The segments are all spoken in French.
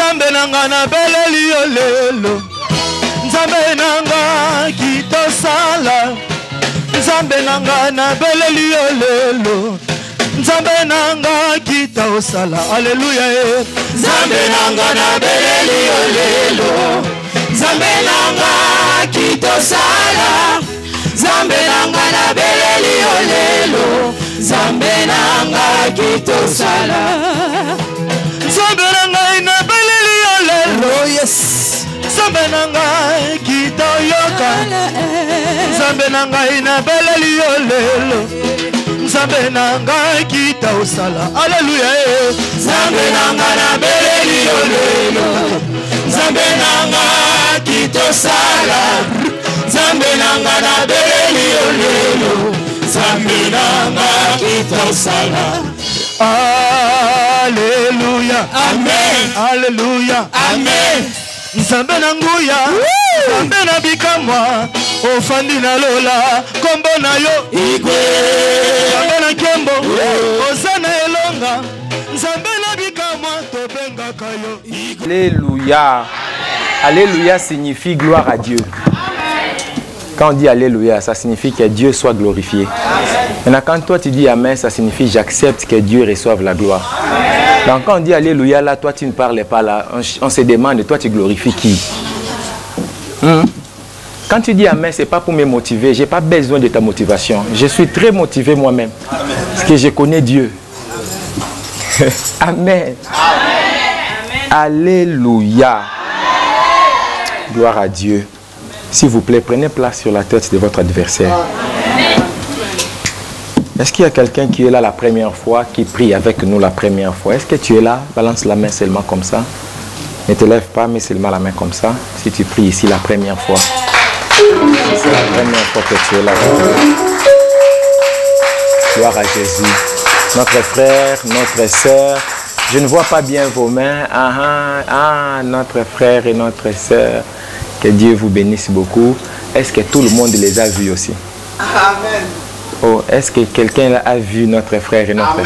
Nzambe nanga na beleli yo lelo. Nzambe nanga kitosala. Nzambe nanga na beleli yo lelo. Nzambe nanga kitosala. Alléluia. Nzambe nanga na beleli yo lelo. Nzambe nanga kitosala. Nzambe nanga na beleli yo lelo. Nzambe nanga kitosala. Nzambe nanga na beleli yo lelo. Yes. Nzambe nanga kitoyoka. Nzambe nanga na beleli yo lelo. Nzambe nanga kitosala. Alléluia. Nzambe nanga na beleli yo lelo. Nzambe nanga kitosala. Nzambe nanga na beleli yo lelo. Nzambe nanga kitosala. Alléluia. Amen. Alléluia. Amen. Nzambe na nguya. Nzambe na bikamwa. Ofandi na lola. Kombo na yo. Igwe. Nzambe na kembo. Osana elonga. Nzambe na bikamwa. Tobenga kayo. Alléluia. Alléluia signifie gloire à Dieu. Quand on dit Alléluia, ça signifie que Dieu soit glorifié. Maintenant, quand toi tu dis Amen, ça signifie j'accepte que Dieu reçoive la gloire. Donc quand on dit Alléluia, là, toi tu ne parles pas là. On se demande, toi tu glorifies qui? Quand tu dis Amen, ce n'est pas pour me motiver. Je n'ai pas besoin de ta motivation. Je suis très motivé moi-même. Parce que je connais Dieu. Amen. Alléluia. Gloire à Dieu. S'il vous plaît, prenez place sur la tête de votre adversaire. Est-ce qu'il y a quelqu'un qui est là la première fois, qui prie avec nous la première fois? Est-ce que tu es là? Balance la main seulement comme ça. Ne te lève pas, mais seulement la main comme ça. Si tu pries ici la première fois. C'est la première fois que tu es là. Gloire à Jésus. Notre frère, notre sœur. Je ne vois pas bien vos mains. Notre frère et notre sœur. Que Dieu vous bénisse beaucoup. Est-ce que tout le monde les a vus aussi? Amen. Oh, est-ce que quelqu'un a vu notre frère et notre sœur?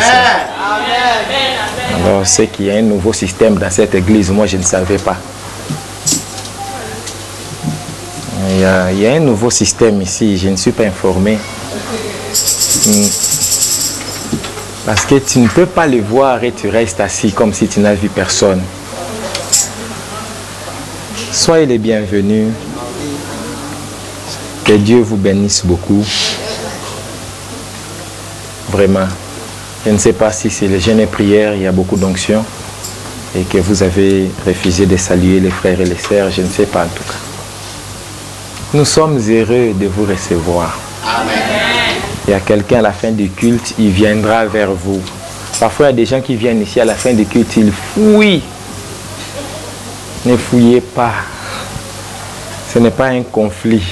Alors, c'est qu'il y a un nouveau système dans cette église. Moi, je ne savais pas. Il y a un nouveau système ici. Je ne suis pas informé. Parce que tu ne peux pas les voir et tu restes assis comme si tu n'as vu personne. Soyez les bienvenus. Que Dieu vous bénisse beaucoup. Vraiment. Je ne sais pas si c'est le jeûne et prière, il y a beaucoup d'onction. Et que vous avez refusé de saluer les frères et les sœurs. Je ne sais pas en tout cas. Nous sommes heureux de vous recevoir. Amen. Il y a quelqu'un à la fin du culte, il viendra vers vous. Parfois, il y a des gens qui viennent ici à la fin du culte, ils fouillent. Ne fouillez pas. Ce n'est pas un conflit.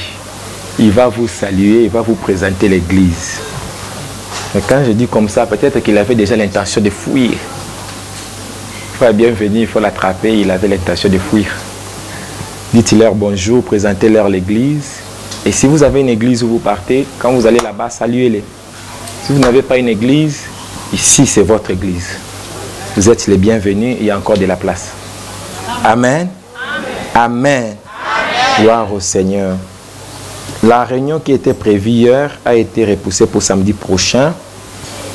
Il va vous saluer, il va vous présenter l'église. Mais quand je dis comme ça, peut-être qu'il avait déjà l'intention de fuir. Il faut la bienvenue, il faut l'attraper, il avait l'intention de fuir. Dites-leur bonjour, présentez-leur l'église. Et si vous avez une église où vous partez, quand vous allez là-bas, saluez-les. Si vous n'avez pas une église, ici c'est votre église. Vous êtes les bienvenus, il y a encore de la place. Amen. Amen. Gloire au Seigneur. La réunion qui était prévue hier a été repoussée pour samedi prochain.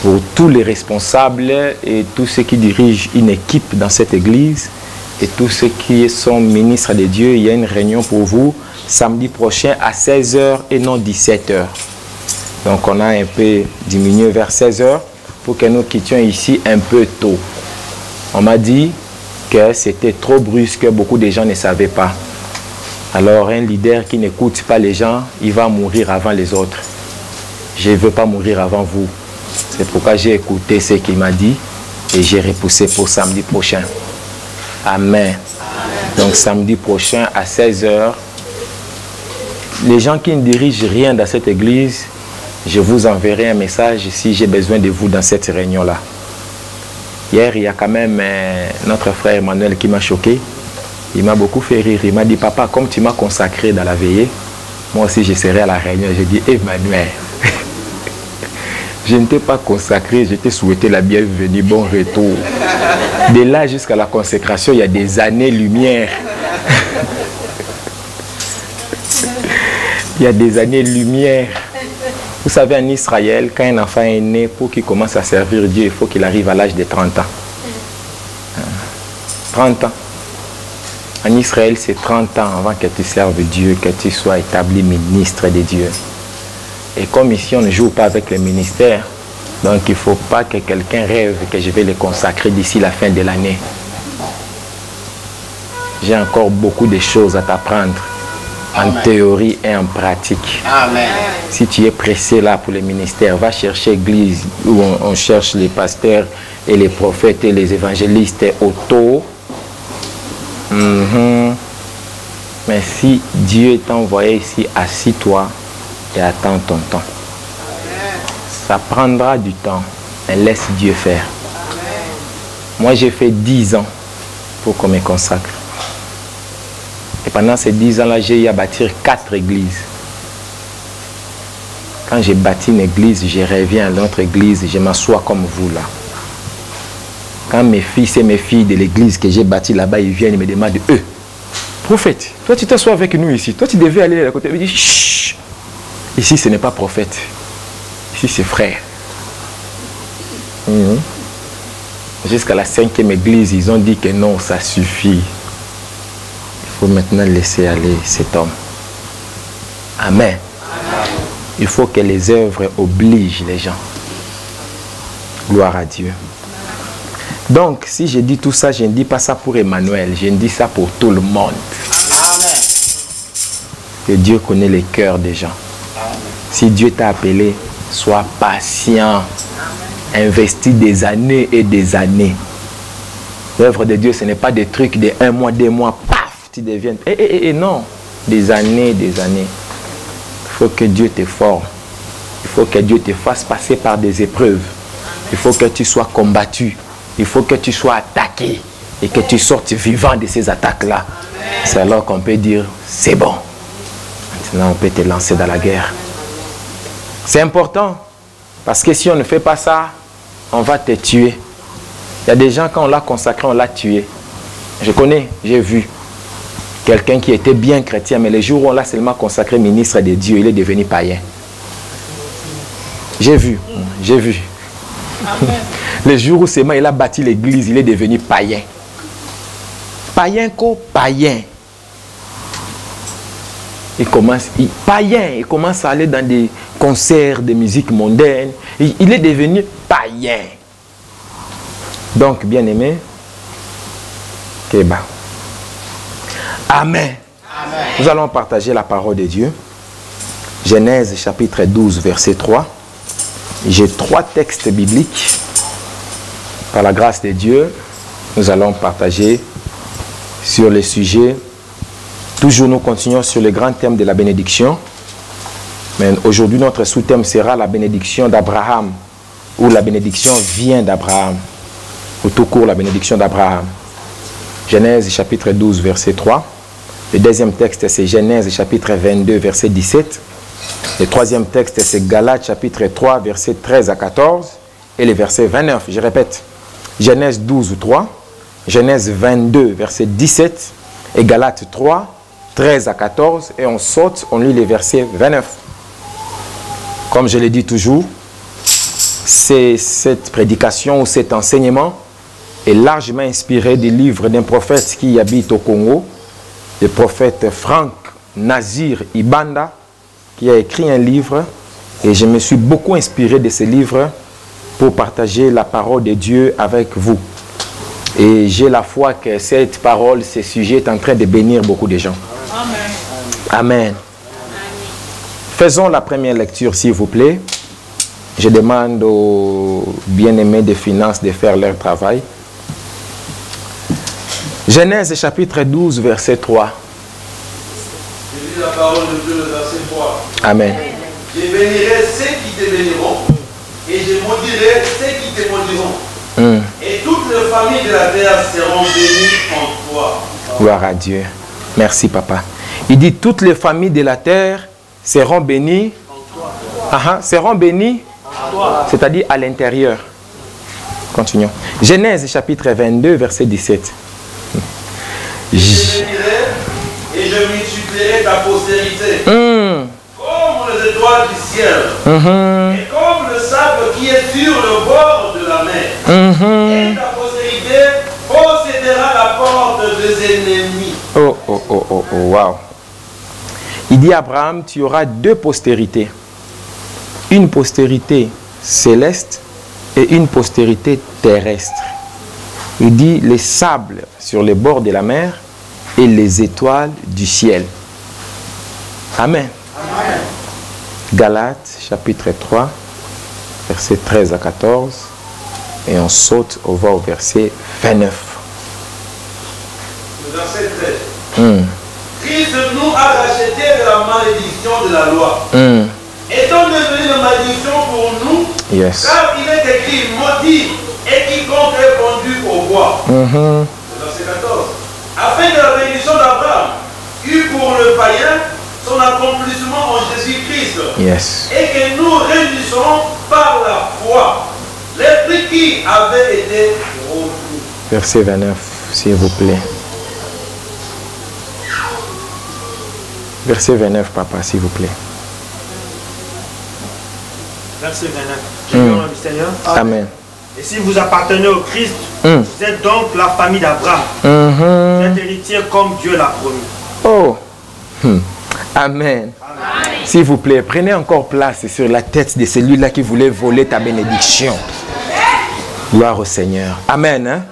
Pour tous les responsables et tous ceux qui dirigent une équipe dans cette église et tous ceux qui sont ministres de Dieu, il y a une réunion pour vous samedi prochain à 16h et non 17h. Donc on a un peu diminué vers 16h pour que nous quittions ici un peu tôt. On m'a dit que c'était trop brusque, beaucoup de gens ne savaient pas. Alors un leader qui n'écoute pas les gens, il va mourir avant les autres. Je ne veux pas mourir avant vous. C'est pourquoi j'ai écouté ce qu'il m'a dit et j'ai repoussé pour samedi prochain. Amen. Donc samedi prochain à 16h, les gens qui ne dirigent rien dans cette église, je vous enverrai un message si j'ai besoin de vous dans cette réunion-là. Hier, il y a quand même notre frère Emmanuel qui m'a choqué. Il m'a beaucoup fait rire. Il m'a dit, papa, comme tu m'as consacré dans la veillée, moi aussi je serai à la réunion. J'ai dit, Emmanuel, Je ne t'ai pas consacré, je t'ai souhaité la bienvenue, bon retour. De là jusqu'à la consécration, il y a des années-lumière. Il y a des années-lumière. Vous savez, en Israël, quand un enfant est né, pour qu'il commence à servir Dieu, il faut qu'il arrive à l'âge de 30 ans. 30 ans. En Israël, c'est 30 ans avant que tu serves Dieu, que tu sois établi ministre de Dieu. Et comme ici, on ne joue pas avec le ministère, donc il ne faut pas que quelqu'un rêve que je vais le consacrer d'ici la fin de l'année. J'ai encore beaucoup de choses à t'apprendre, en théorie et en pratique. Amen. Si tu es pressé là pour le ministère, va chercher l'église où on cherche les pasteurs et les prophètes et les évangélistes autour. Mais si Dieu t'a envoyé ici, assis-toi et attends ton temps. Ça prendra du temps, mais laisse Dieu faire. Moi, j'ai fait 10 ans pour qu'on me consacre. Et pendant ces 10 ans-là, j'ai eu à bâtir 4 églises. Quand j'ai bâti une église, je reviens à l'autre église, je m'assois comme vous là. Quand mes fils et mes filles de l'église que j'ai bâtie là-bas, ils viennent et me demandent, prophète, toi tu t'assois avec nous ici, toi tu devais aller à côté. Je dis, chut, ici ce n'est pas prophète, ici c'est frère. Jusqu'à la 5e église, ils ont dit que non, ça suffit. Il faut maintenant laisser aller cet homme. Amen. Il faut que les œuvres obligent les gens. Gloire à Dieu. Donc, si je dis tout ça, je ne dis pas ça pour Emmanuel, je ne dis ça pour tout le monde. Amen. Que Dieu connaît les cœurs des gens. Amen. Si Dieu t'a appelé, sois patient. Investis des années et des années. L'œuvre de Dieu, ce n'est pas des trucs de 1 mois, 2 mois, paf, tu deviens... non, des années, des années. Il faut que Dieu te forme. Il faut que Dieu te fasse passer par des épreuves. Il faut que tu sois combattu. Il faut que tu sois attaqué et que tu sortes vivant de ces attaques-là. C'est alors qu'on peut dire, c'est bon. Maintenant, on peut te lancer dans la guerre. C'est important. Parce que si on ne fait pas ça, on va te tuer. Il y a des gens, quand on l'a consacré, on l'a tué. Je connais, j'ai vu. Quelqu'un qui était bien chrétien, mais le jour où on l'a seulement consacré ministre de Dieu, il est devenu païen. J'ai vu. Le jour où seulement il a bâti l'église, il est devenu païen. Païen quoi? Païen. Il commence à aller dans des concerts de musique mondaine. Il est devenu païen. Donc, bien aimé, Kéba. Amen. Amen. Nous allons partager la parole de Dieu. Genèse chapitre 12, verset 3. J'ai 3 textes bibliques. Par la grâce de Dieu, nous allons partager sur le sujet. Toujours nous continuons sur le grand thème de la bénédiction. Mais aujourd'hui, notre sous-thème sera la bénédiction d'Abraham. Ou la bénédiction vient d'Abraham. Ou tout court, la bénédiction d'Abraham. Genèse chapitre 12, verset 3. Le deuxième texte, c'est Genèse chapitre 22, verset 17. Le troisième texte, c'est Galates chapitre 3, verset 13 à 14. Et le verset 29. Je répète. Genèse 12, 3. Genèse 22, verset 17. Et Galates 3, 13 à 14. Et on saute, on lit les versets 29. Comme je le dis toujours, cette prédication ou cet enseignement est largement inspiré du livre d'un prophète qui habite au Congo, le prophète Frank Nazir Ibanda, qui a écrit un livre, et je me suis beaucoup inspiré de ce livre pour partager la parole de Dieu avec vous. Et j'ai la foi que cette parole, ce sujet est en train de bénir beaucoup de gens. Amen. Amen. Faisons la première lecture, s'il vous plaît. Je demande aux bien-aimés des finances de faire leur travail. Genèse chapitre 12, verset 3. Je lis la parole de Dieu, le verset 3. Amen. Je bénirai ceux qui te béniront, et je maudirai ceux qui te maudiront. Et toutes les familles de la terre seront bénies en toi. Gloire à Dieu. Merci, papa. Il dit, toutes les familles de la terre seront bénies. Seront bénies C'est-à-dire à l'intérieur. Continuons. Genèse chapitre 22, verset 17. Je bénirai et je multiplierai ta postérité. Comme les étoiles du ciel. Et comme le sable qui est sur le bord de la mer. Et ta postérité possédera la porte des ennemis. Wow. Il dit à Abraham, tu auras deux postérités. Une postérité céleste et une postérité terrestre. Il dit les sables sur les bords de la mer et les étoiles du ciel. Amen. Amen. Galates chapitre 3, versets 13 à 14. Et on saute, on va au verset 29. Le verset 13. Christ nous a rachetés de la malédiction de la loi. Étant devenu une malédiction pour nous, car il est écrit maudit et quiconque est pendu au bois. Le verset 14. Afin que la bénédiction d'Abraham eût pour le païen son accomplissement en Jésus-Christ. Et que nous réunissons par la foi l'esprit qui avait été reçu. Verset 29, s'il vous plaît. Verset 29, papa, s'il vous plaît. Verset 29. Je lis au nom du Seigneur. Amen. Et si vous appartenez au Christ, vous êtes donc la famille d'Abraham. Vous êtes héritier comme Dieu l'a promis. Amen. S'il vous plaît, prenez encore place sur la tête de celui-là qui voulait voler ta bénédiction. Gloire au Seigneur. Amen. Hein?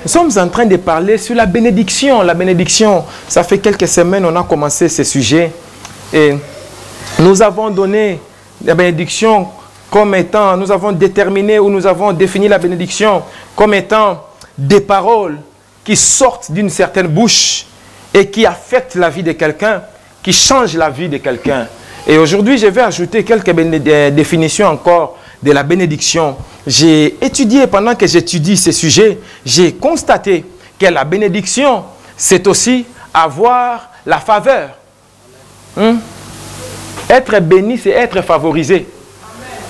Nous sommes en train de parler sur la bénédiction. La bénédiction, ça fait quelques semaines on a commencé ce sujet. Et nous avons donné la bénédiction comme étant, nous avons déterminé ou nous avons défini la bénédiction comme étant des paroles qui sortent d'une certaine bouche et qui affectent la vie de quelqu'un, qui changent la vie de quelqu'un. Et aujourd'hui, je vais ajouter quelques définitions encore de la bénédiction. J'ai étudié, pendant que j'étudie ces sujets, j'ai constaté que la bénédiction, c'est aussi avoir la faveur. Être béni, c'est être favorisé.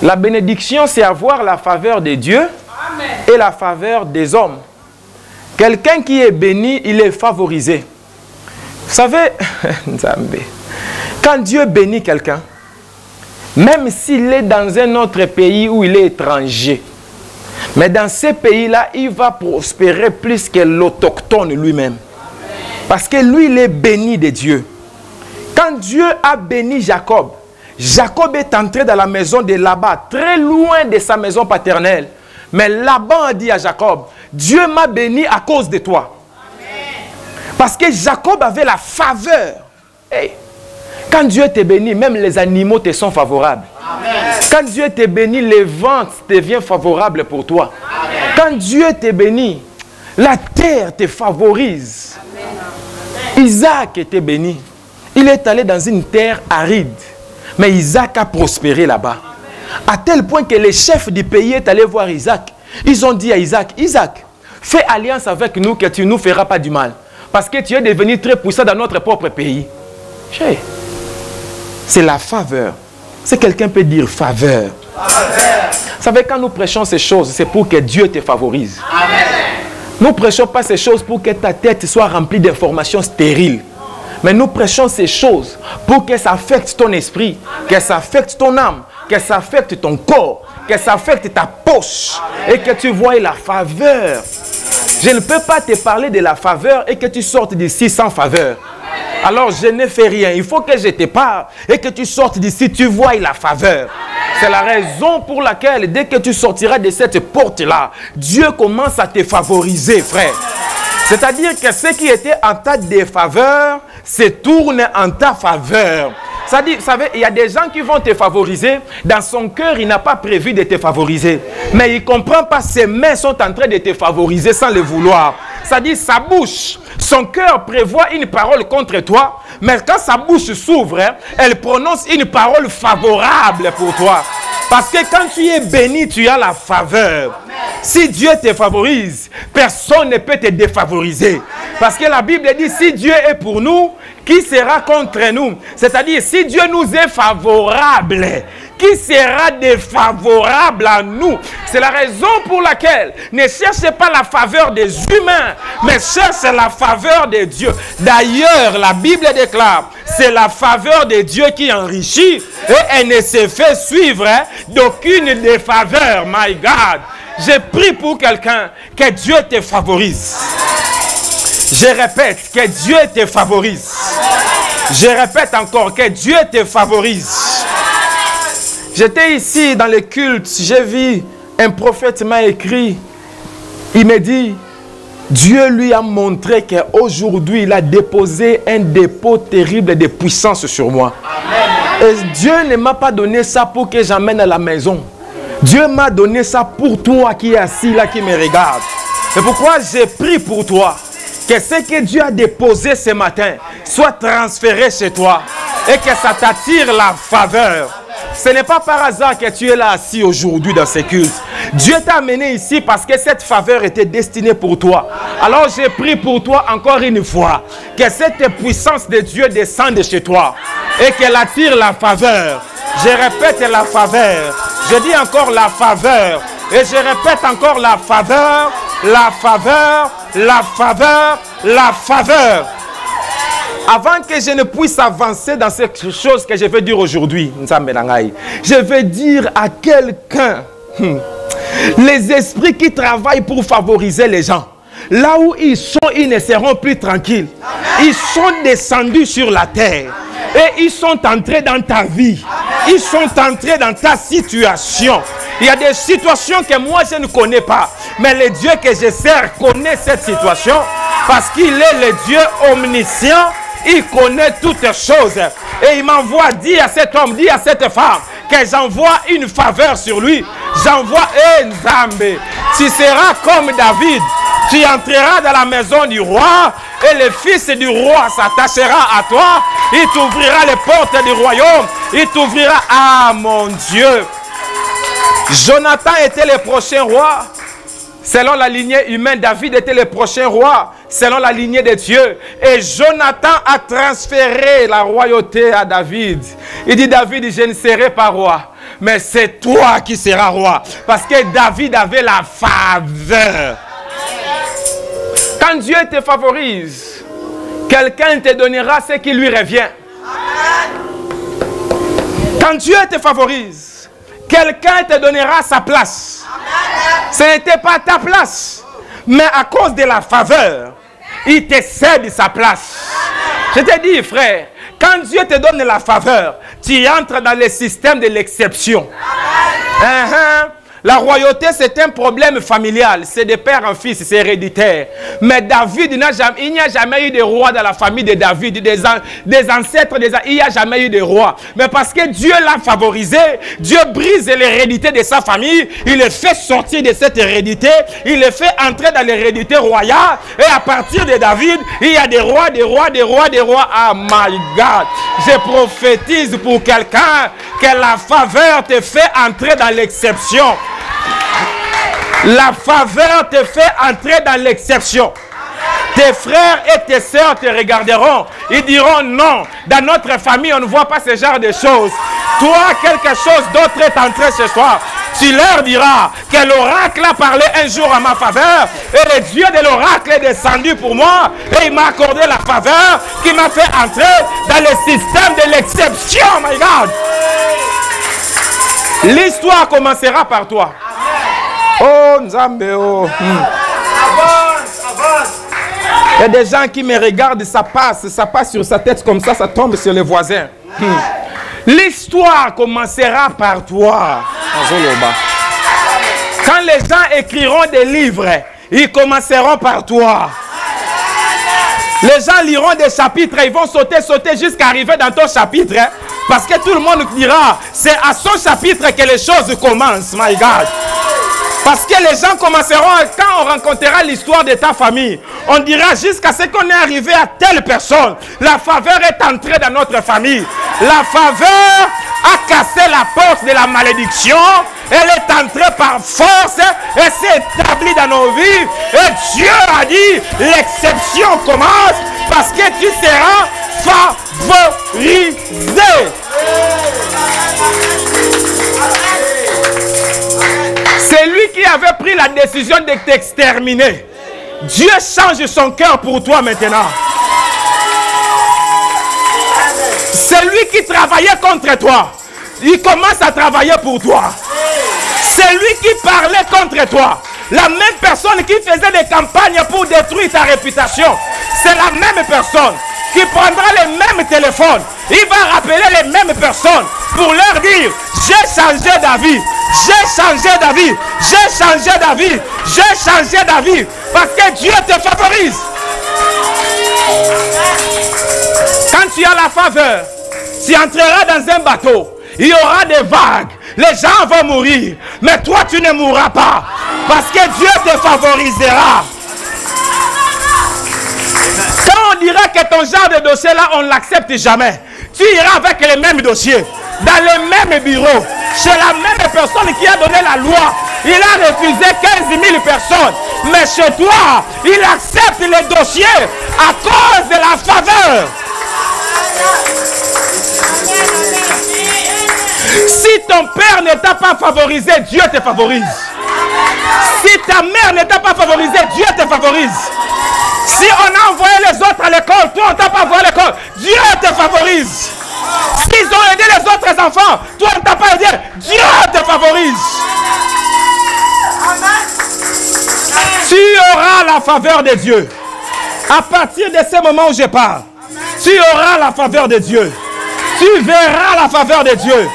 La bénédiction, c'est avoir la faveur de Dieu et la faveur des hommes. Quelqu'un qui est béni, il est favorisé. Vous savez, quand Dieu bénit quelqu'un, même s'il est dans un autre pays où il est étranger, mais dans ces pays-là, il va prospérer plus que l'autochtone lui-même. Parce que lui, il est béni de Dieu. Quand Dieu a béni Jacob, Jacob est entré dans la maison de Laban, très loin de sa maison paternelle. Mais Laban a dit à Jacob, Dieu m'a béni à cause de toi. Parce que Jacob avait la faveur. Hey. Quand Dieu te bénit, même les animaux te sont favorables. Amen. Quand Dieu te bénit, les vents deviennent favorables pour toi. Amen. Quand Dieu te bénit, la terre te favorise. Amen. Isaac était béni. Il est allé dans une terre aride. Mais Isaac a prospéré là-bas. À tel point que les chefs du pays est allé voir Isaac. Ils ont dit à Isaac, Isaac, fais alliance avec nous que tu ne nous feras pas du mal. Parce que tu es devenu très puissant dans notre propre pays. C'est la faveur. C'est quelqu'un peut dire faveur. Vous savez, quand nous prêchons ces choses, c'est pour que Dieu te favorise. Amen. Nous ne prêchons pas ces choses pour que ta tête soit remplie d'informations stériles. Mais nous prêchons ces choses pour que ça affecte ton esprit, que ça affecte ton âme, que ça affecte ton corps, que ça affecte ta poche. Amen. Et que tu vois la faveur. Je ne peux pas te parler de la faveur et que tu sortes d'ici sans faveur. Alors je ne fais rien. Il faut que je te parle et que tu sortes d'ici, tu vois la faveur. C'est la raison pour laquelle dès que tu sortiras de cette porte-là, Dieu commence à te favoriser, frère. C'est-à-dire que ce qui était en ta défaveur se tourne en ta faveur. C'est-à-dire, vous savez, il y a des gens qui vont te favoriser. Dans son cœur, il n'a pas prévu de te favoriser. Mais il ne comprend pas, ses mains sont en train de te favoriser sans le vouloir. C'est-à-dire, sa bouche, son cœur prévoit une parole contre toi. Mais quand sa bouche s'ouvre, elle prononce une parole favorable pour toi. Parce que quand tu es béni, tu as la faveur. Amen. Si Dieu te favorise, personne ne peut te défavoriser. Amen. Parce que la Bible dit, si Dieu est pour nous, qui sera contre nous? C'est-à-dire, si Dieu nous est favorable, qui sera défavorable à nous. C'est la raison pour laquelle ne cherchez pas la faveur des humains, mais cherchez la faveur de Dieu. D'ailleurs, la Bible déclare, c'est la faveur de Dieu qui enrichit et elle ne se fait suivre d'aucune défaveur. My God, j'ai prié pour quelqu'un, que Dieu te favorise. Je répète, que Dieu te favorise. Je répète encore, que Dieu te favorise. J'étais ici dans le culte, j'ai vu un prophète m'a écrit, il me dit, Dieu lui a montré qu'aujourd'hui il a déposé un dépôt terrible de puissance sur moi. Amen. Et Dieu ne m'a pas donné ça pour que j'emmène à la maison. Dieu m'a donné ça pour toi qui es assis là, qui me regarde. C'est pourquoi j'ai prié pour toi. Que ce que Dieu a déposé ce matin soit transféré chez toi et que ça t'attire la faveur. Ce n'est pas par hasard que tu es là assis aujourd'hui dans ce culte. Dieu t'a amené ici parce que cette faveur était destinée pour toi. Alors j'ai prié pour toi encore une fois. Que cette puissance de Dieu descende chez toi et qu'elle attire la faveur. Je répète la faveur. Je dis encore la faveur. Et je répète encore la faveur, la faveur, la faveur, la faveur. Avant que je ne puisse avancer dans cette chose que je vais dire aujourd'hui, je vais dire à quelqu'un, les esprits qui travaillent pour favoriser les gens, là où ils sont, ils ne seront plus tranquilles. Ils sont descendus sur la terre et ils sont entrés dans ta vie. Ils sont entrés dans ta situation. Il y a des situations que moi je ne connais pas, mais le Dieu que je sers connaît cette situation parce qu'il est le Dieu omniscient. Il connaît toutes choses. Et il m'envoie dire à cet homme, dire à cette femme que j'envoie une faveur sur lui. J'envoie un Zambé. Tu seras comme David. Tu entreras dans la maison du roi et le fils du roi s'attachera à toi. Il t'ouvrira les portes du royaume. Il t'ouvrira. Ah mon Dieu. Jonathan était le prochain roi. Selon la lignée humaine, David était le prochain roi, selon la lignée de Dieu. Et Jonathan a transféré la royauté à David. Il dit, David, je ne serai pas roi, mais c'est toi qui seras roi. Parce que David avait la faveur. Quand Dieu te favorise, quelqu'un te donnera ce qui lui revient. Quand Dieu te favorise, quelqu'un te donnera sa place. Ce n'était pas ta place, mais à cause de la faveur, il te cède sa place. Je te dis, frère, quand Dieu te donne la faveur, tu entres dans le système de l'exception. La royauté, c'est un problème familial. C'est de père en fils, c'est héréditaire. Mais David, il n'y a jamais eu de roi dans la famille de David, des ancêtres, il n'y a jamais eu de roi. Mais parce que Dieu l'a favorisé, Dieu brise l'hérédité de sa famille, il le fait sortir de cette hérédité, il le fait entrer dans l'hérédité royale. Et à partir de David, il y a des rois, des rois, des rois, des rois. Oh my God! Je prophétise pour quelqu'un que la faveur te fait entrer dans l'exception. La faveur te fait entrer dans l'exception. Tes frères et tes sœurs te regarderont. Ils diront non. Dans notre famille, on ne voit pas ce genre de choses. Toi, quelque chose d'autre est entré ce soir. Tu leur diras que l'oracle a parlé un jour à ma faveur. Et le Dieu de l'oracle est descendu pour moi. Et il m'a accordé la faveur qui m'a fait entrer dans le système de l'exception. My God. L'histoire commencera par toi. Oh, Nzambe, oh. Il y a des gens qui me regardent, ça passe sur sa tête comme ça tombe sur les voisins. L'histoire commencera par toi. Quand les gens écriront des livres, ils commenceront par toi. Les gens liront des chapitres, ils vont sauter jusqu'à arriver dans ton chapitre. Parce que tout le monde dira, c'est à son chapitre que les choses commencent, my God. Parce que les gens commenceront, quand on rencontrera l'histoire de ta famille, on dira jusqu'à ce qu'on est arrivé à telle personne. La faveur est entrée dans notre famille. La faveur a cassé la porte de la malédiction. Elle est entrée par force et s'est établie dans nos vies. Et Dieu a dit, l'exception commence parce que tu seras favorisé. qui avait pris la décision de t'exterminer, Dieu change son cœur pour toi maintenant. Celui qui travaillait contre toi, il commence à travailler pour toi. Celui qui parlait contre toi, la même personne qui faisait des campagnes pour détruire ta réputation, c'est la même personne qui prendra les mêmes téléphones. Il va rappeler les mêmes personnes pour leur dire: j'ai changé d'avis, j'ai changé d'avis, j'ai changé d'avis, j'ai changé d'avis, parce que Dieu te favorise. Quand tu as la faveur, tu entreras dans un bateau, il y aura des vagues, les gens vont mourir, mais toi tu ne mourras pas, parce que Dieu te favorisera. Quand on dira que ton genre de dossier là, on ne l'accepte jamais, tu iras avec les mêmes dossiers, dans les mêmes bureaux, chez la même personne qui a donné la loi. Il a refusé 15 000 personnes, mais chez toi, il accepte les dossiers à cause de la faveur. Si ton père ne t'a pas favorisé, Dieu te favorise. Si ta mère ne t'a pas favorisé, Dieu te favorise. Si on a envoyé les autres à l'école, toi on t'a pas envoyé à l'école, Dieu te favorise. S'ils ont aidé les autres enfants, toi on ne t'a pas aidé, Dieu te favorise. Tu auras la faveur de Dieu. À partir de ce moment où je parle, tu auras la faveur de Dieu. Tu verras la faveur de Dieu.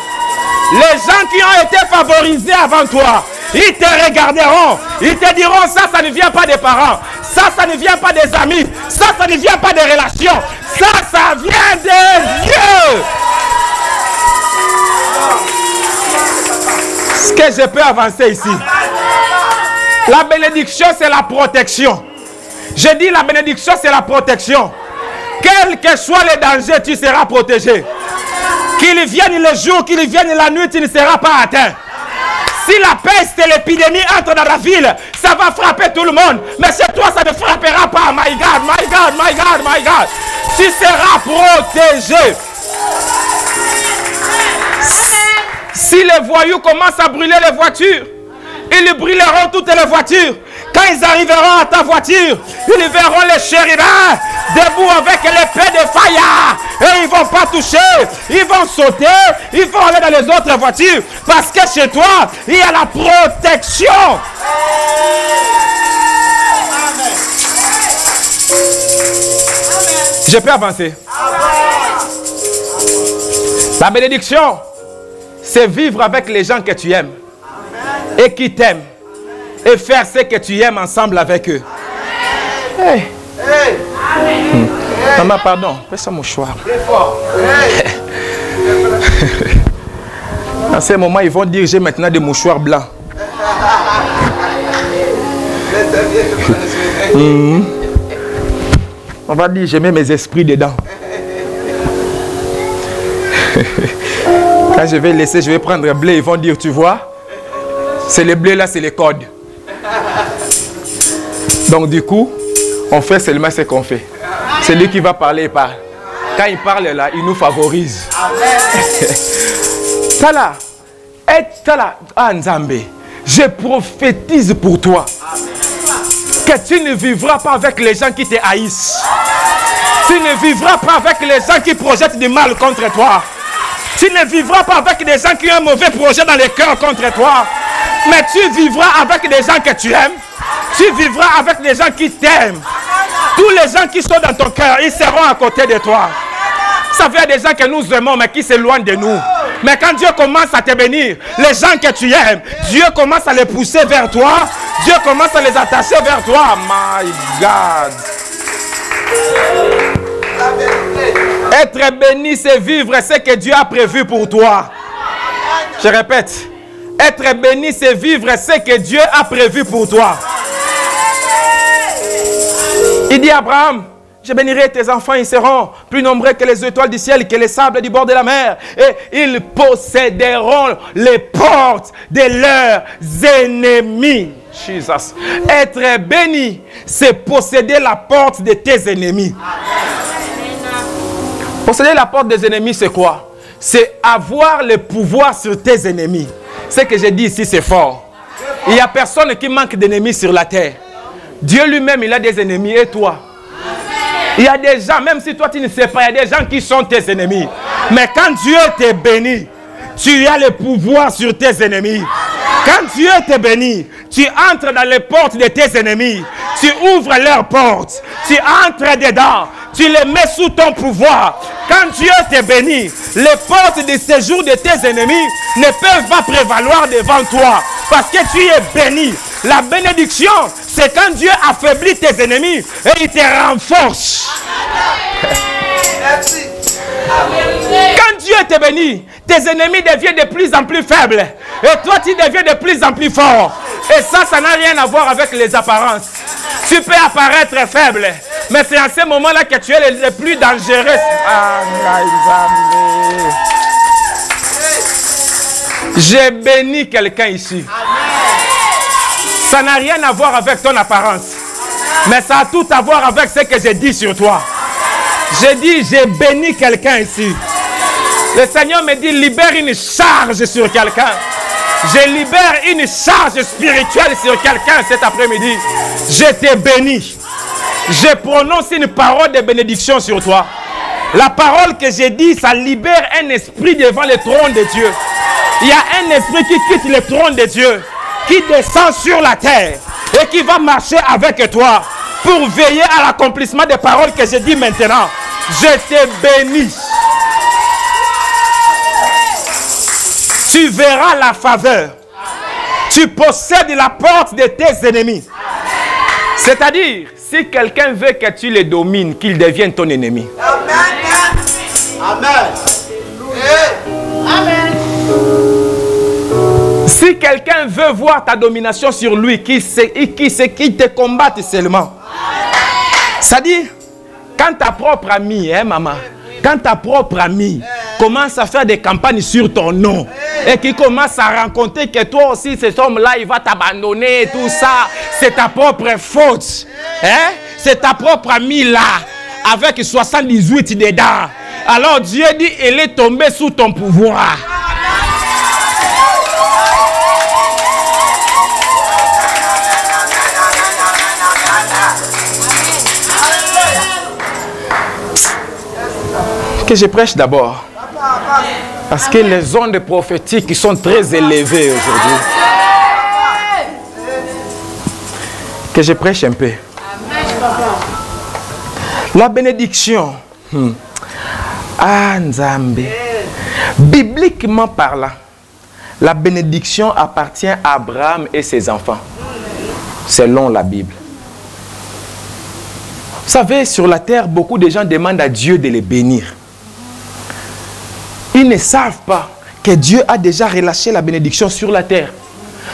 Les gens qui ont été favorisés avant toi, ils te regarderont. Ils te diront: ça ne vient pas des parents. Ça ne vient pas des amis. Ça ne vient pas des relations. Ça vient de Dieu. Est-ce que je peux avancer ici? La bénédiction, c'est la protection. Je dis la bénédiction, c'est la protection. Quel que soit le danger, tu seras protégé. Qu'il vienne le jour, qu'il vienne la nuit, tu ne seras pas atteint. Si la peste et l'épidémie entrent dans la ville, ça va frapper tout le monde. Mais chez toi, ça ne frappera pas. My God, my God, my God, my God. Tu seras protégé. Si les voyous commencent à brûler les voitures, ils brûleront toutes les voitures. Quand ils arriveront à ta voiture, ils verront les chérubins debout avec l'épée de fire. Et ils ne vont pas toucher. Ils vont sauter. Ils vont aller dans les autres voitures. Parce que chez toi, il y a la protection. Je peux avancer. La bénédiction, c'est vivre avec les gens que tu aimes et qui t'aiment. Et faire ce que tu aimes ensemble avec eux. Hey. Maman, pardon. Fais ça, mouchoir. En ce moment, ils vont dire: j'ai maintenant des mouchoirs blancs. On va dire: je mets mes esprits dedans. Quand je vais laisser, je vais prendre un blé. Ils vont dire: tu vois, c'est le blé là, c'est les codes. Donc du coup, on fait seulement ce qu'on fait. Celui qui va parler, il parle. Quand il parle là, il nous favorise. Tala, Nzambe, je prophétise pour toi que tu ne vivras pas avec les gens qui te haïssent. Tu ne vivras pas avec les gens qui projettent du mal contre toi. Tu ne vivras pas avec des gens qui ont un mauvais projet dans les cœurs contre toi. Mais tu vivras avec des gens que tu aimes. Tu vivras avec des gens qui t'aiment. Tous les gens qui sont dans ton cœur, ils seront à côté de toi. Ça fait des gens que nous aimons, mais qui s'éloignent de nous. Mais quand Dieu commence à te bénir, les gens que tu aimes, Dieu commence à les pousser vers toi. Dieu commence à les attacher vers toi. My God. Être béni, c'est vivre ce que Dieu a prévu pour toi. Je répète. Être béni, c'est vivre ce que Dieu a prévu pour toi. Il dit à Abraham: je bénirai tes enfants, ils seront plus nombreux que les étoiles du ciel, que les sables du bord de la mer. Et ils posséderont les portes de leurs ennemis. Jesus. Être béni, c'est posséder la porte de tes ennemis. Posséder la porte des ennemis, c'est quoi? C'est avoir le pouvoir sur tes ennemis. Ce que j'ai dit ici, c'est fort. Il n'y a personne qui manque d'ennemis sur la terre. Dieu lui-même, il a des ennemis. Et toi? Il y a des gens, même si toi tu ne sais pas, il y a des gens qui sont tes ennemis. Mais quand Dieu te bénit, tu as le pouvoir sur tes ennemis. Quand Dieu te bénit, tu entres dans les portes de tes ennemis. Tu ouvres leurs portes. Tu entres dedans. Tu les mets sous ton pouvoir. Quand Dieu te bénit, les portes de séjour de tes ennemis ne peuvent pas prévaloir devant toi. Parce que tu es béni. La bénédiction, c'est quand Dieu affaiblit tes ennemis et il te renforce. Merci. Quand Dieu te bénit, tes ennemis deviennent de plus en plus faibles. Et toi, tu deviens de plus en plus fort. Et ça n'a rien à voir avec les apparences. Tu peux apparaître faible, mais c'est en ce moment-là que tu es le plus dangereux. J'ai béni quelqu'un ici. Ça n'a rien à voir avec ton apparence. Mais ça a tout à voir avec ce que j'ai dit sur toi. J'ai dit, j'ai béni quelqu'un ici. Le Seigneur me dit, libère une charge sur quelqu'un. Je libère une charge spirituelle sur quelqu'un cet après-midi. Je te bénis. Je prononce une parole de bénédiction sur toi. La parole que j'ai dit, ça libère un esprit devant le trône de Dieu. Il y a un esprit qui quitte le trône de Dieu, qui descend sur la terre et qui va marcher avec toi pour veiller à l'accomplissement des paroles que j'ai dit maintenant. Je te bénis. Tu verras la faveur. Tu possèdes la porte de tes ennemis. C'est-à-dire, si quelqu'un veut que tu les domines, qu'il devienne ton ennemi. Amen. Amen. Si quelqu'un veut voir ta domination sur lui, qu'il te combatte seulement. C'est-à-dire, quand ta propre amie, maman, quand ta propre amie commence à faire des campagnes sur ton nom et qui commence à rencontrer que toi aussi, cet homme-là, il va t'abandonner et tout ça, c'est ta propre faute. Hein? C'est ta propre amie-là, avec 78 dedans. Alors Dieu dit, elle est tombée sous ton pouvoir. Que je prêche d'abord. Parce que les ondes prophétiques sont très élevées aujourd'hui. Que je prêche un peu. La bénédiction. Nzambe. Bibliquement parlant, la bénédiction appartient à Abraham et ses enfants. Selon la Bible. Vous savez, sur la terre, beaucoup de gens demandent à Dieu de les bénir. Ils ne savent pas que Dieu a déjà relâché la bénédiction sur la terre.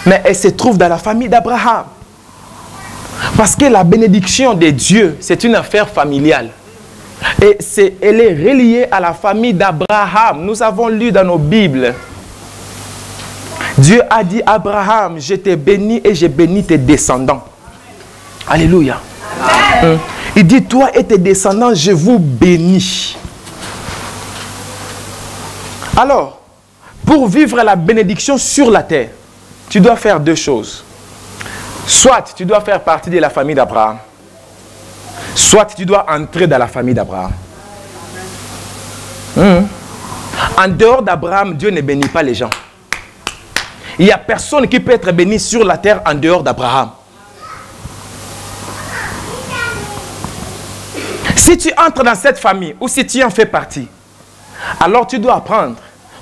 Mais elle se trouve dans la famille d'Abraham. Parce que la bénédiction de Dieu, c'est une affaire familiale. Et elle est reliée à la famille d'Abraham. Nous avons lu dans nos Bibles. Dieu a dit à Abraham, je te bénis et je bénis tes descendants. Alléluia. Il dit, toi et tes descendants, je vous bénis. Alors, pour vivre la bénédiction sur la terre, tu dois faire deux choses. Soit tu dois faire partie de la famille d'Abraham, soit tu dois entrer dans la famille d'Abraham. En dehors d'Abraham, Dieu ne bénit pas les gens. Il n'y a personne qui peut être béni sur la terre en dehors d'Abraham. Si tu entres dans cette famille ou si tu en fais partie, alors tu dois apprendre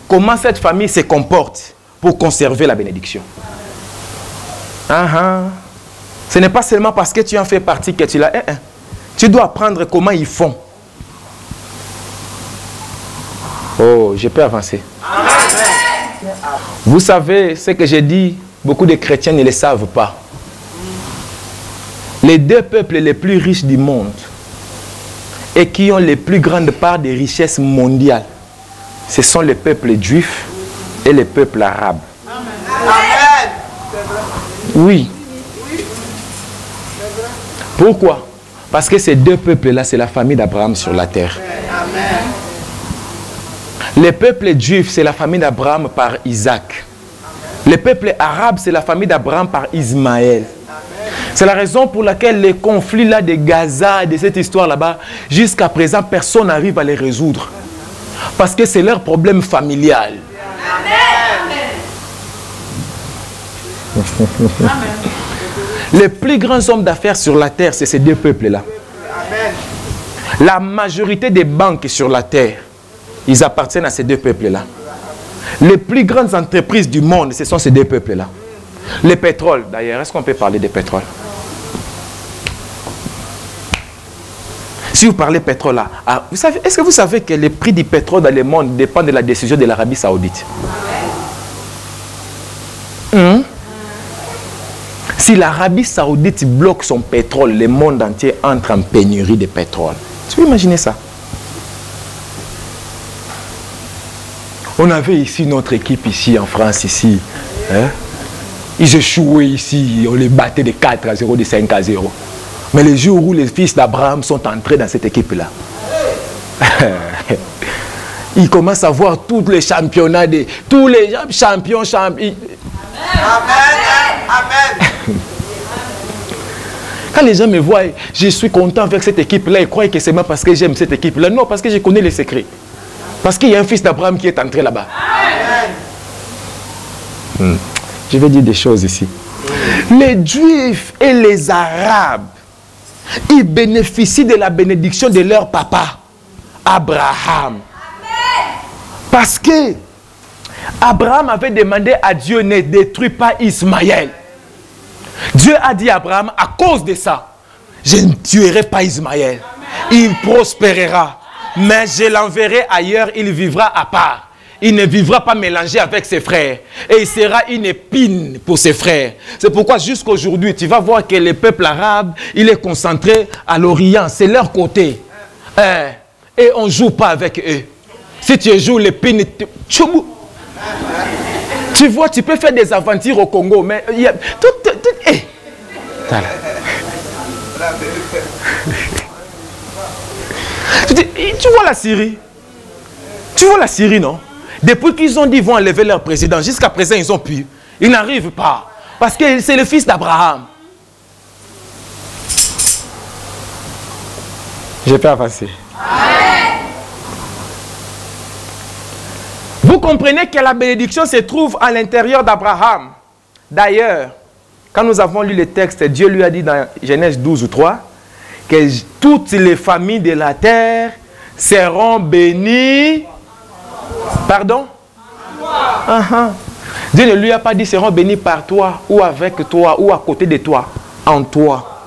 comment cette famille se comporte pour conserver la bénédiction. Ce n'est pas seulement parce que tu en fais partie que tu l'as. Tu dois apprendre comment ils font. Oh, je peux avancer. Vous savez ce que j'ai dit, beaucoup de chrétiens ne le savent pas. Les deux peuples les plus riches du monde et qui ont les plus grandes parts des richesses mondiales, ce sont les peuples juifs et les peuples arabes. Amen. Oui. Pourquoi? Parce que ces deux peuples-là, c'est la famille d'Abraham sur la terre. Amen. Les peuples juifs, c'est la famille d'Abraham par Isaac. Le peuple arabe, c'est la famille d'Abraham par Ismaël. C'est la raison pour laquelle les conflits là de Gaza, de cette histoire là-bas, jusqu'à présent, personne n'arrive à les résoudre. Parce que c'est leur problème familial. Amen. Les plus grands hommes d'affaires sur la terre, c'est ces deux peuples-là. La majorité des banques sur la terre, ils appartiennent à ces deux peuples-là. Les plus grandes entreprises du monde, ce sont ces deux peuples-là. Le pétrole, d'ailleurs, est-ce qu'on peut parler de pétrole? Si vous parlez pétrole là, est-ce que vous savez que le prix du pétrole dans le monde dépend de la décision de l'Arabie Saoudite? Si l'Arabie Saoudite bloque son pétrole, le monde entier entre en pénurie de pétrole. Tu peux imaginer ça? On avait ici notre équipe ici en France ici. Hein? Ils échouaient ici, on les battait de 4-0, de 5-0. Mais les jours où les fils d'Abraham sont entrés dans cette équipe-là, ils commencent à voir tous les championnats, tous les champions. Amen. Amen. Quand les gens me voient, je suis content avec cette équipe-là, ils croient que c'est moi parce que j'aime cette équipe-là. Non, parce que je connais les secrets. Parce qu'il y a un fils d'Abraham qui est entré là-bas. Je vais dire des choses ici. Les Juifs et les Arabes, ils bénéficient de la bénédiction de leur papa, Abraham. Parce que Abraham avait demandé à Dieu, ne détruis pas Ismaël. Dieu a dit à Abraham, à cause de ça, je ne tuerai pas Ismaël. Il prospérera, mais je l'enverrai ailleurs, il vivra à part. Il ne vivra pas mélangé avec ses frères. Et il sera une épine pour ses frères. C'est pourquoi jusqu'à aujourd'hui, tu vas voir que le peuple arabe, il est concentré à l'Orient. C'est leur côté. Et on ne joue pas avec eux. Si tu joues l'épine, tu vois, tu peux faire des aventures au Congo, mais il y a tu vois la Syrie? Tu vois la Syrie, non? Depuis qu'ils ont dit qu'ils vont enlever leur président, jusqu'à présent, ils ont pu. Ils n'arrivent pas. Parce que c'est le fils d'Abraham. Je peux avancer. Vous comprenez que la bénédiction se trouve à l'intérieur d'Abraham. D'ailleurs, quand nous avons lu le texte, Dieu lui a dit dans Genèse 12:3 que toutes les familles de la terre seront bénies. Pardon? Dieu ne lui a pas dit seront bénis par toi, ou avec toi, ou à côté de toi, en toi.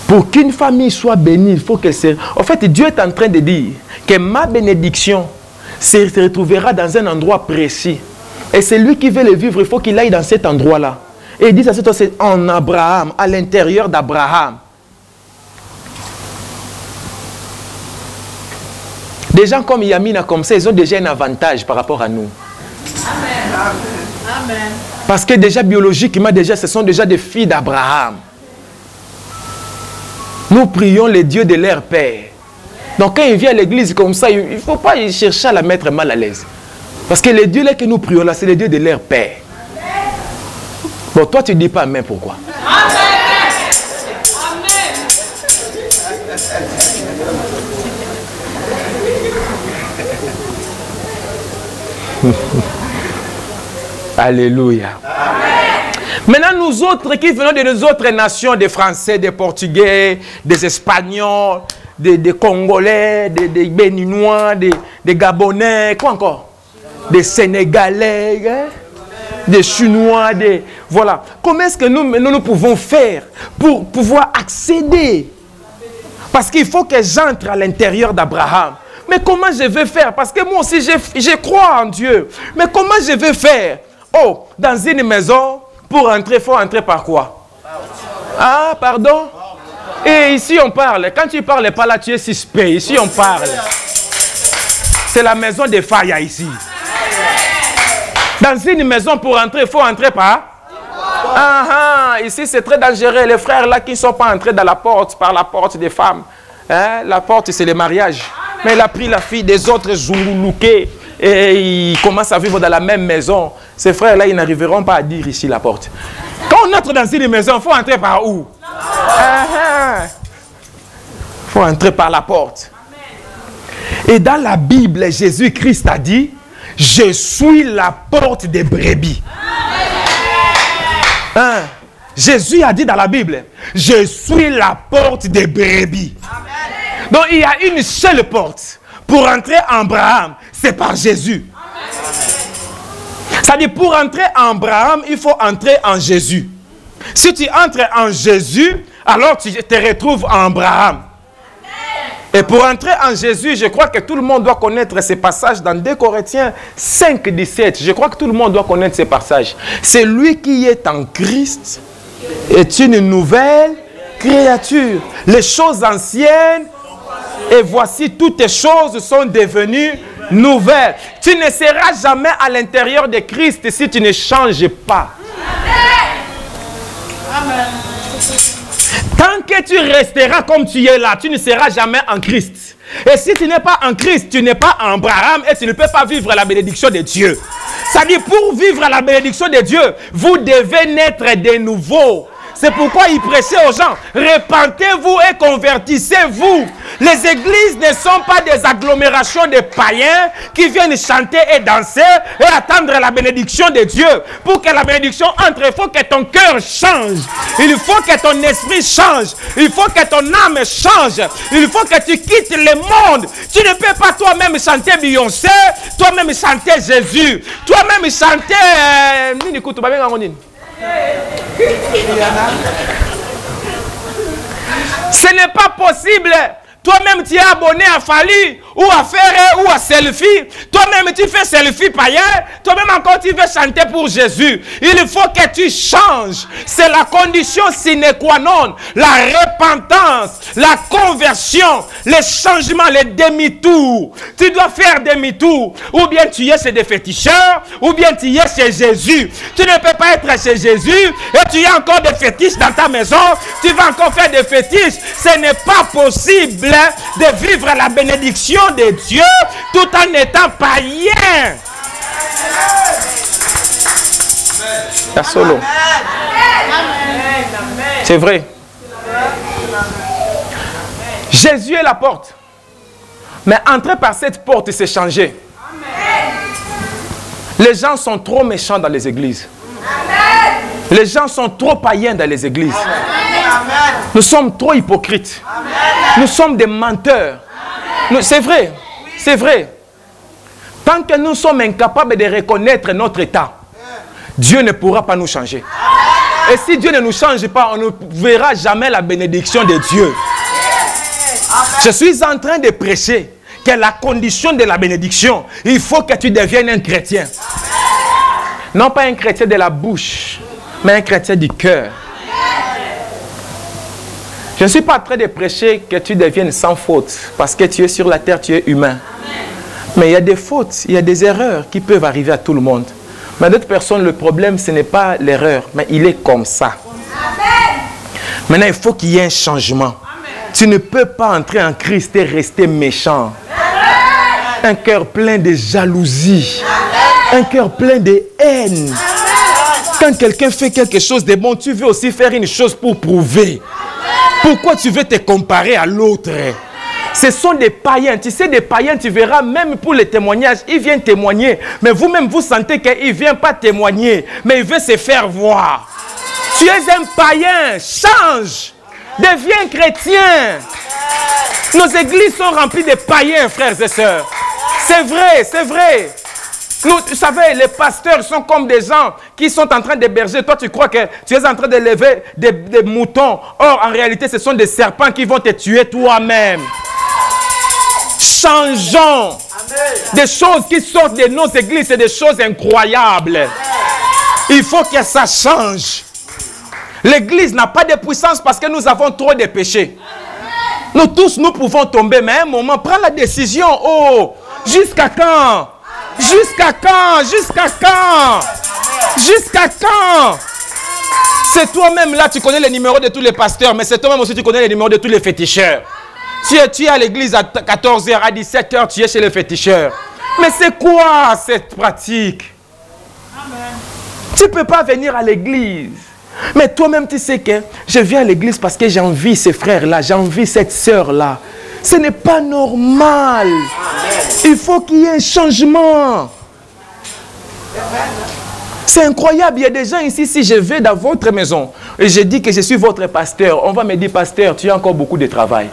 Pour qu'une famille soit bénie, il faut qu'elle se... En fait, Dieu est en train de dire que ma bénédiction se retrouvera dans un endroit précis. Et celui qui veut le vivre, il faut qu'il aille dans cet endroit-là. Et il dit ça, c'est en Abraham, à l'intérieur d'Abraham. Des gens comme Yamina, comme ça, ils ont déjà un avantage par rapport à nous. Amen. Amen. Parce que déjà biologiquement, ce sont déjà des filles d'Abraham. Nous prions les dieux de leur père. Donc quand il vient à l'église comme ça, il ne faut pas chercher à la mettre mal à l'aise. Parce que les dieux là que nous prions là, c'est les dieux de leur père. Bon, toi tu ne dis pas amen, pourquoi? Amen. Alléluia. Amen. Maintenant, nous autres qui venons de nos autres nations, des Français, des Portugais, des Espagnols, des Congolais, des Béninois, des Gabonais, quoi encore? Des Sénégalais, hein? Des Chinois, voilà. Comment est-ce que nous pouvons faire pour pouvoir accéder? Parce qu'il faut que j'entre à l'intérieur d'Abraham. Mais comment je vais faire? Parce que moi aussi, je crois en Dieu. Mais comment je vais faire? Oh, dans une maison, pour entrer, il faut entrer par quoi? Ah, pardon? Et ici, on parle. Quand tu ne parles pas là, tu es suspect. Ici, on parle. C'est la maison des Faya ici. Dans une maison, pour entrer, il faut entrer par... ici, c'est très dangereux. Les frères là qui ne sont pas entrés dans la porte, par la porte des femmes. Hein? La porte, c'est le mariage. Mais il a pris la fille des autres Zoulouké et ils commencent à vivre dans la même maison. Ces frères-là, ils n'arriveront pas à dire ici la porte. Quand on entre dans une maison, il faut entrer par où? Il faut entrer par la porte. Et dans la Bible, Jésus-Christ a dit, je suis la porte des brebis. Jésus a dit dans la Bible, je suis la porte des brebis. Donc il y a une seule porte. Pour entrer en Abraham, c'est par Jésus. C'est-à-dire, pour entrer en Abraham, il faut entrer en Jésus. Si tu entres en Jésus, alors tu te retrouves en Abraham. Et pour entrer en Jésus, je crois que tout le monde doit connaître ces passages dans 2 Corinthiens 5, 17. Je crois que tout le monde doit connaître ces passages. C'est lui qui est en Christ est une nouvelle créature. Les choses anciennes, et voici toutes les choses sont devenues nouvelles. Tu ne seras jamais à l'intérieur de Christ si tu ne changes pas. Amen. Tant que tu resteras comme tu es là, tu ne seras jamais en Christ. Et si tu n'es pas en Christ, tu n'es pas en Abraham et tu ne peux pas vivre la bénédiction de Dieu. C'est-à-dire, pour vivre la bénédiction de Dieu, vous devez naître de nouveau. C'est pourquoi il prêchait aux gens, repentez-vous et convertissez-vous. Les églises ne sont pas des agglomérations de païens qui viennent chanter et danser et attendre la bénédiction de Dieu. Pour que la bénédiction entre, il faut que ton cœur change. Il faut que ton esprit change. Il faut que ton âme change. Il faut que tu quittes le monde. Tu ne peux pas toi-même chanter Beyoncé, toi-même chanter Jésus, toi-même chanter... Ce n'est pas possible. Toi-même, tu es abonné à Fali, ou à Ferré, ou à Selfie. Toi-même, tu fais Selfie païen. Toi-même encore, tu veux chanter pour Jésus. Il faut que tu changes. C'est la condition sine qua non. La repentance, la conversion, le changement, le demi-tour. Tu dois faire demi-tour. Ou bien tu es chez des féticheurs, ou bien tu es chez Jésus. Tu ne peux pas être chez Jésus et tu as encore des fétiches dans ta maison. Tu vas encore faire des fétiches. Ce n'est pas possible de vivre la bénédiction de Dieu tout en étant païen. La solo. C'est vrai. Jésus est la porte. Mais entrer par cette porte, c'est changer. Les gens sont trop méchants dans les églises. Les gens sont trop païens dans les églises. Nous sommes trop hypocrites. Nous sommes des menteurs. C'est vrai. C'est vrai. Tant que nous sommes incapables de reconnaître notre état, Dieu ne pourra pas nous changer. Et si Dieu ne nous change pas, on ne verra jamais la bénédiction de Dieu. Je suis en train de prêcher que la condition de la bénédiction, il faut que tu deviennes un chrétien. Non pas un chrétien de la bouche, mais un chrétien du cœur. Je ne suis pas en train de prêcher que tu deviennes sans faute, parce que tu es sur la terre, tu es humain. Mais il y a des fautes, il y a des erreurs qui peuvent arriver à tout le monde. Mais d'autres personnes, le problème, ce n'est pas l'erreur, mais il est comme ça. Maintenant, il faut qu'il y ait un changement. Tu ne peux pas entrer en Christ et rester méchant. Un cœur plein de jalousie. Un cœur plein de haine. Quand quelqu'un fait quelque chose de bon, tu veux aussi faire une chose pour prouver. Pourquoi tu veux te comparer à l'autre? Ce sont des païens. Tu sais, des païens, tu verras, même pour les témoignages, ils viennent témoigner. Mais vous-même, vous sentez qu'il ne vient pas témoigner, mais il veut se faire voir. Tu es un païen. Change. Deviens chrétien. Nos églises sont remplies de païens, frères et sœurs. C'est vrai, c'est vrai. Vous savez, les pasteurs sont comme des gens qui sont en train d'héberger. Toi, tu crois que tu es en train de lever des moutons. Or, en réalité, ce sont des serpents qui vont te tuer toi-même. Changeons. Des choses qui sortent de nos églises, c'est des choses incroyables. Il faut que ça change. L'église n'a pas de puissance parce que nous avons trop de péchés. Nous tous, nous pouvons tomber, mais à un moment, prends la décision. Oh, jusqu'à quand? Jusqu'à quand? Jusqu'à quand? Jusqu'à quand? C'est toi-même là, tu connais les numéros de tous les pasteurs, mais c'est toi-même aussi, tu connais les numéros de tous les féticheurs. Tu es à l'église à 14h, à 17h, tu es chez les féticheurs. Mais c'est quoi cette pratique? Tu ne peux pas venir à l'église. Mais toi-même, tu sais que je viens à l'église parce que j'envie ces frères-là, j'envie cette sœur-là. Ce n'est pas normal. Il faut qu'il y ait un changement. C'est incroyable. Il y a des gens ici, si je vais dans votre maison et je dis que je suis votre pasteur, on va me dire, pasteur, tu as encore beaucoup de travail.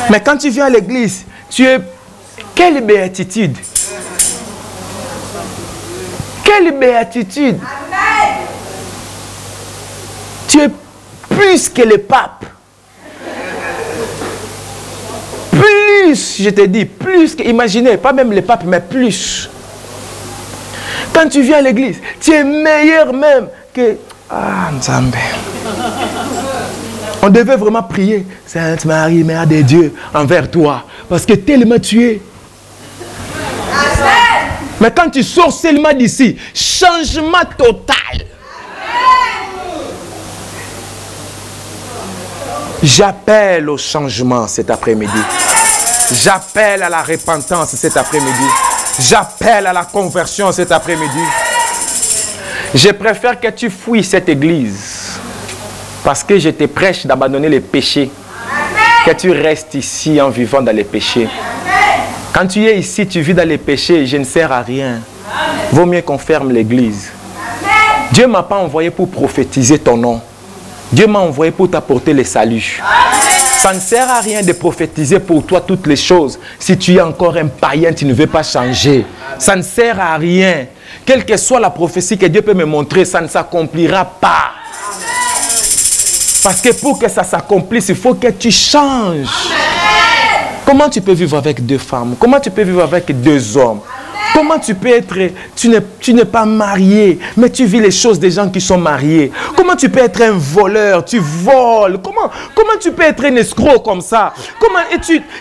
Mais quand tu viens à l'église, tu es... Quelle béatitude! Quelle béatitude! Tu es plus que le pape. Plus, je te dis, plus que, imaginez, pas même le pape, mais plus. Quand tu viens à l'église, tu es meilleur même que... Ah, Nzambe. On devait vraiment prier, Sainte Marie, Mère de Dieu, envers toi. Parce que tellement tu es. Mais quand tu sors seulement d'ici, changement total. J'appelle au changement cet après-midi. J'appelle à la repentance cet après-midi. J'appelle à la conversion cet après-midi. Je préfère que tu fuis cette église. Parce que je te prêche d'abandonner les péchés. Que tu restes ici en vivant dans les péchés. Quand tu es ici, tu vis dans les péchés, je ne sers à rien. Vaut mieux qu'on ferme l'église. Dieu ne m'a pas envoyé pour prophétiser ton nom. Dieu m'a envoyé pour t'apporter le salut. Ça ne sert à rien de prophétiser pour toi toutes les choses. Si tu es encore un païen, tu ne veux pas changer. Ça ne sert à rien. Quelle que soit la prophétie que Dieu peut me montrer, ça ne s'accomplira pas. Parce que pour que ça s'accomplisse, il faut que tu changes. Comment tu peux vivre avec 2 femmes? Comment tu peux vivre avec 2 hommes? Comment tu peux être... Tu n'es pas marié, mais tu vis les choses des gens qui sont mariés. Comment tu peux être un voleur? Tu voles. Comment tu peux être un escroc comme ça?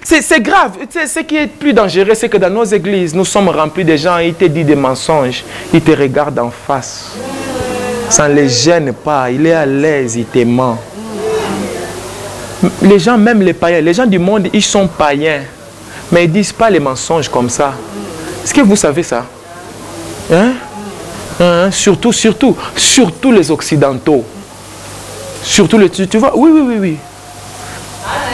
C'est grave. Ce qui est plus dangereux, c'est que dans nos églises, nous sommes remplis de gens, ils te disent des mensonges. Ils te regardent en face. Ça ne les gêne pas. Il est à l'aise, il te ment. Les gens, même les païens, les gens du monde, ils sont païens. Mais ils ne disent pas les mensonges comme ça. Est-ce que vous savez ça? Surtout les Occidentaux. Surtout les... Tu vois? Oui.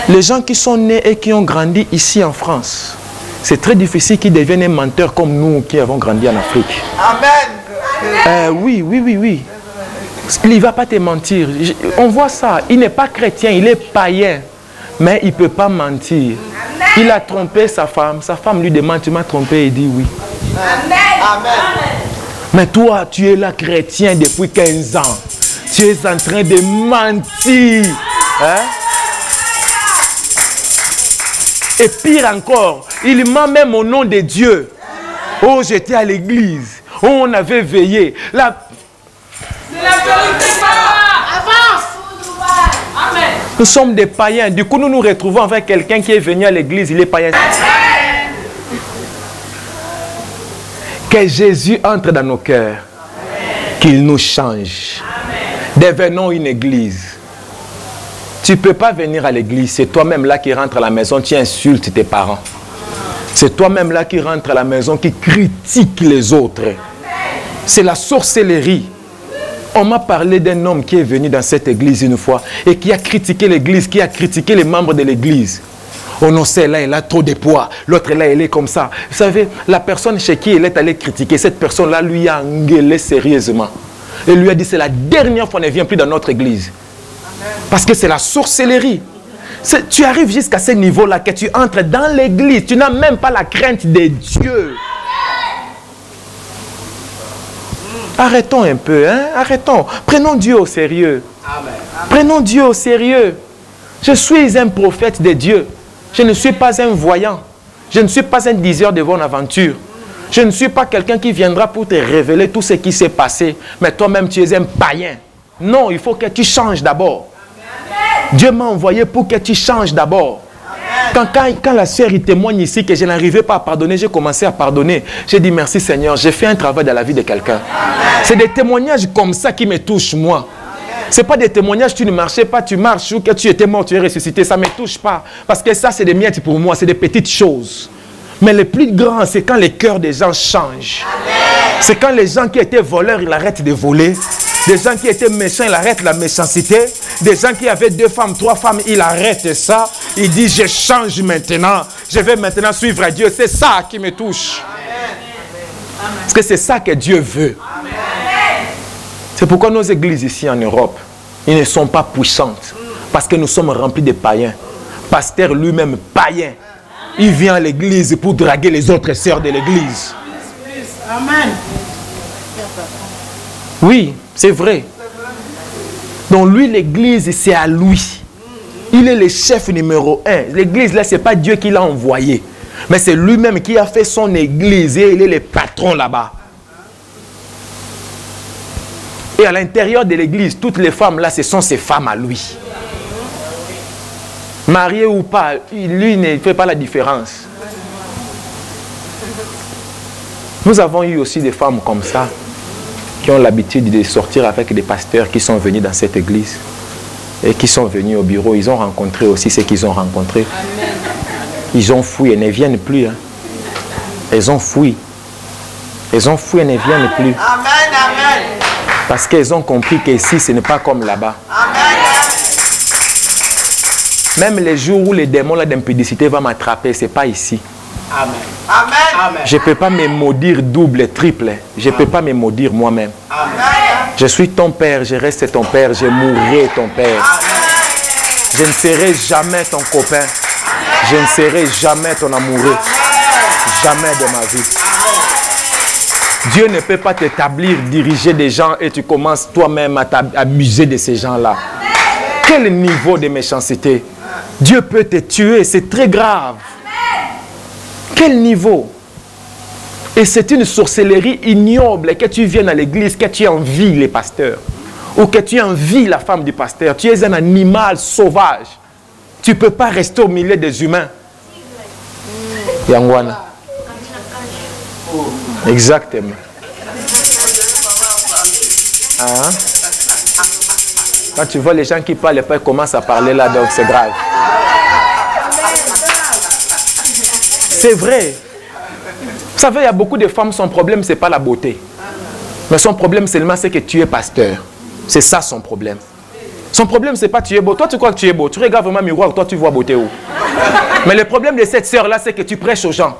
Les gens qui sont nés et qui ont grandi ici en France, c'est très difficile qu'ils deviennent menteurs comme nous qui avons grandi en Afrique. Amen. Oui. Il ne va pas te mentir. On voit ça. Il n'est pas chrétien, il est païen. Mais il ne peut pas mentir. Il a trompé sa femme. Sa femme lui demande, tu m'as trompé? Il dit oui. Amen. Mais toi, tu es là chrétien depuis 15 ans. Tu es en train de mentir. Et pire encore, il ment même au nom de Dieu. Oh, j'étais à l'église. Oh, on avait veillé. Nous sommes des païens. Du coup, nous nous retrouvons avec quelqu'un qui est venu à l'église. Il est païen. Que Jésus entre dans nos cœurs. Qu'il nous change. Devenons une église. Tu ne peux pas venir à l'église. C'est toi-même là qui rentre à la maison. Tu insultes tes parents. C'est toi-même là qui rentre à la maison, qui critique les autres. C'est la sorcellerie. On m'a parlé d'un homme qui est venu dans cette église une fois et qui a critiqué l'église, qui a critiqué les membres de l'église. Oh non, celle-là, elle a trop de poids. L'autre là, elle est comme ça. Vous savez, la personne chez qui elle est allée critiquer, cette personne-là lui a engueulé sérieusement. Et lui a dit, c'est la dernière fois, on ne vient plus dans notre église. Parce que c'est la sorcellerie. Tu arrives jusqu'à ce niveau-là, que tu entres dans l'église, tu n'as même pas la crainte de Dieu. Arrêtons un peu, arrêtons. Prenons Dieu au sérieux. Amen. Prenons Dieu au sérieux. Je suis un prophète de Dieu. Je ne suis pas un voyant. Je ne suis pas un diseur de bonne aventure. Je ne suis pas quelqu'un qui viendra pour te révéler tout ce qui s'est passé. Mais toi-même, tu es un païen. Non, il faut que tu changes d'abord. Dieu m'a envoyé pour que tu changes d'abord. Quand la sœur témoigne ici que je n'arrivais pas à pardonner, j'ai commencé à pardonner. J'ai dit merci Seigneur, j'ai fait un travail dans la vie de quelqu'un. C'est des témoignages comme ça qui me touchent moi. Ce n'est pas des témoignages, tu ne marchais pas, tu marches, ou que tu étais mort, tu es ressuscité. Ça ne me touche pas. Parce que ça, c'est des miettes pour moi, c'est des petites choses. Mais le plus grand, c'est quand les cœurs des gens changent. C'est quand les gens qui étaient voleurs, ils arrêtent de voler. Des gens qui étaient méchants, ils arrêtent la méchanceté. Des gens qui avaient 2 femmes, 3 femmes, ils arrêtent ça. Ils disent, je change maintenant. Je vais maintenant suivre Dieu. C'est ça qui me touche. Parce que c'est ça que Dieu veut. C'est pourquoi nos églises ici en Europe, ils ne sont pas puissantes. Parce que nous sommes remplis de païens. Pasteur lui-même païen. Il vient à l'église pour draguer les autres sœurs de l'église. Amen. Oui, c'est vrai. Donc lui, l'église, c'est à lui. Il est le chef numéro 1. L'église, là, ce n'est pas Dieu qui l'a envoyé. Mais c'est lui-même qui a fait son église et il est le patron là-bas. Et à l'intérieur de l'église, toutes les femmes là, ce sont ses femmes à lui. Marié ou pas, lui ne fait pas la différence. Nous avons eu aussi des femmes comme ça, qui ont l'habitude de sortir avec des pasteurs qui sont venus dans cette église. Et qui sont venus au bureau, ils ont rencontré aussi ce qu'ils ont rencontré. Amen. Ils ont fui et ne viennent plus. Hein. Ils ont fui. Ils ont fui et ne viennent plus. Amen, amen. Parce qu'ils ont compris qu'ici, ce n'est pas comme là-bas. Même les jours où les démons d'impudicité vont m'attraper, ce n'est pas ici. Amen. Amen. Je ne peux pas me maudire double, triple. Je ne peux pas me maudire moi-même. Je suis ton père, je reste ton père, je mourrai ton père. Je ne serai jamais ton copain. Je ne serai jamais ton amoureux. Jamais de ma vie. Dieu ne peut pas t'établir, diriger des gens et tu commences toi-même à t'amuser de ces gens-là. Quel niveau de méchanceté? Dieu peut te tuer, c'est très grave. Quel niveau? Et c'est une sorcellerie ignoble que tu viennes à l'église, que tu envies les pasteurs. Ou que tu envies la femme du pasteur. Tu es un animal sauvage. Tu ne peux pas rester au milieu des humains. Yangwana. Exactement. Hein? Quand tu vois les gens qui parlent, ils commencent à parler là, donc c'est grave. C'est vrai. Vous savez, il y a beaucoup de femmes, son problème, ce n'est pas la beauté. Mais son problème seulement, c'est que tu es pasteur. C'est ça son problème. Son problème, ce n'est pas tu es beau. Toi, tu crois que tu es beau. Tu regardes vraiment un miroir, toi, tu vois beauté où. Mais le problème de cette sœur-là, c'est que tu prêches aux gens.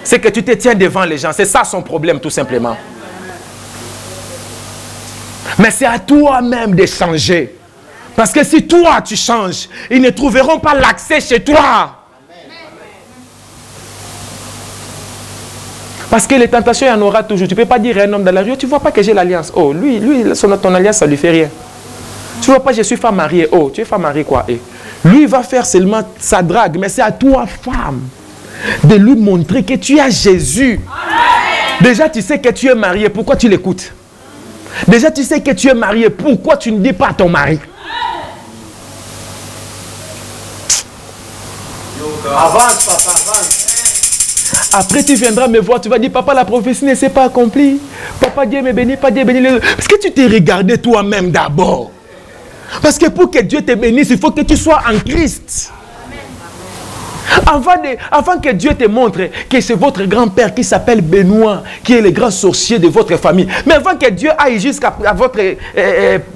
C'est que tu te tiens devant les gens. C'est ça son problème, tout simplement. Mais c'est à toi-même de changer. Parce que si toi, tu changes, ils ne trouveront pas l'accès chez toi. Parce que les tentations, il y en aura toujours. Tu ne peux pas dire à un homme dans la rue, tu ne vois pas que j'ai l'alliance. Oh, lui, ton alliance, ça ne lui fait rien. Tu ne vois pas, je suis femme mariée. Oh, tu es femme mariée quoi? Et lui, il va faire seulement sa drague. Mais c'est à toi, femme, de lui montrer que tu as Jésus. Déjà, tu sais que tu es mariée. Pourquoi tu l'écoutes? Déjà, tu sais que tu es mariée. Pourquoi tu ne dis pas à ton mari? Avance, papa, avance. Après, tu viendras me voir, tu vas dire, papa, la prophétie ne s'est pas accomplie. Papa, Dieu me bénit, pas Dieu bénit. Parce que tu t'es regardé toi-même d'abord. Parce que pour que Dieu te bénisse, il faut que tu sois en Christ. Avant que Dieu te montre que c'est votre grand-père qui s'appelle Benoît, qui est le grand sorcier de votre famille. Mais avant que Dieu aille jusqu'à votre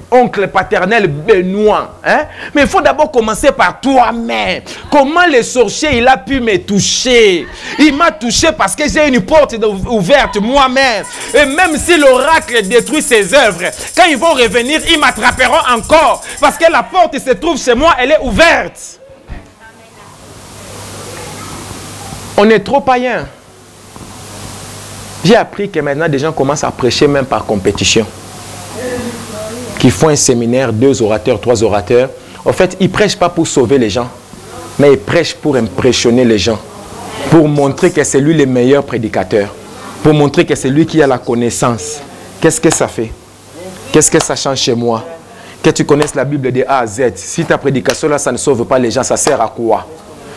oncle paternel Benoît, hein? Mais il faut d'abord commencer par toi-même. Comment le sorcier, il a pu me toucher? Il m'a touché parce que j'ai une porte ouverte moi-même. Et même si l'oracle détruit ses œuvres, quand ils vont revenir, ils m'attraperont encore. Parce que la porte se trouve chez moi, elle est ouverte. On est trop païens. J'ai appris que maintenant, des gens commencent à prêcher même par compétition. Qui font un séminaire, 2 orateurs, 3 orateurs. En fait, ils ne prêchent pas pour sauver les gens, mais ils prêchent pour impressionner les gens. Pour montrer que c'est lui le meilleur prédicateur. Pour montrer que c'est lui qui a la connaissance. Qu'est-ce que ça fait? Qu'est-ce que ça change chez moi? Que tu connaisses la Bible de A à Z. Si ta prédication là, ça ne sauve pas les gens, ça sert à quoi?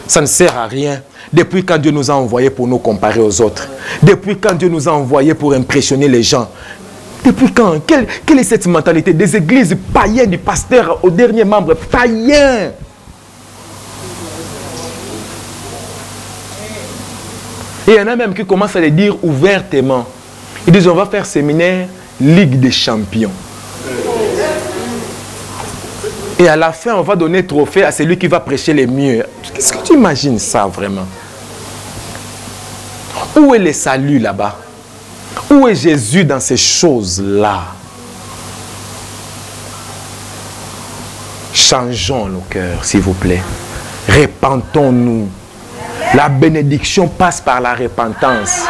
Ça ne sert à rien. Depuis quand Dieu nous a envoyés pour nous comparer aux autres? Depuis quand Dieu nous a envoyés pour impressionner les gens? Depuis quand? Quelle est cette mentalité des églises païennes, du pasteur au dernier membre païen? Et il y en a même qui commencent à le dire ouvertement. Ils disent, on va faire séminaire Ligue des champions. Et à la fin, on va donner trophée à celui qui va prêcher les mieux. Qu'est-ce que tu imagines ça vraiment? Où est le salut là-bas? Où est Jésus dans ces choses-là? Changeons nos cœurs, s'il vous plaît. Repentons-nous. La bénédiction passe par la repentance.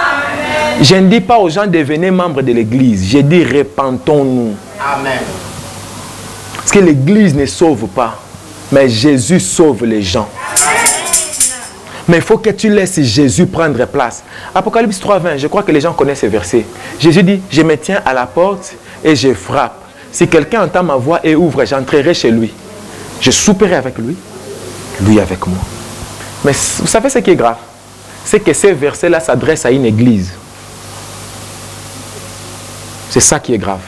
Je ne dis pas aux gens devenez membres de l'église. Je dis repentons-nous. Amen. Parce que l'église ne sauve pas. Mais Jésus sauve les gens. Mais il faut que tu laisses Jésus prendre place. Apocalypse 3:20, je crois que les gens connaissent ce verset. Jésus dit, je me tiens à la porte et je frappe. Si quelqu'un entend ma voix et ouvre, j'entrerai chez lui. Je souperai avec lui, lui avec moi. Mais vous savez ce qui est grave? C'est que ces versets-là s'adressent à une église. C'est ça qui est grave.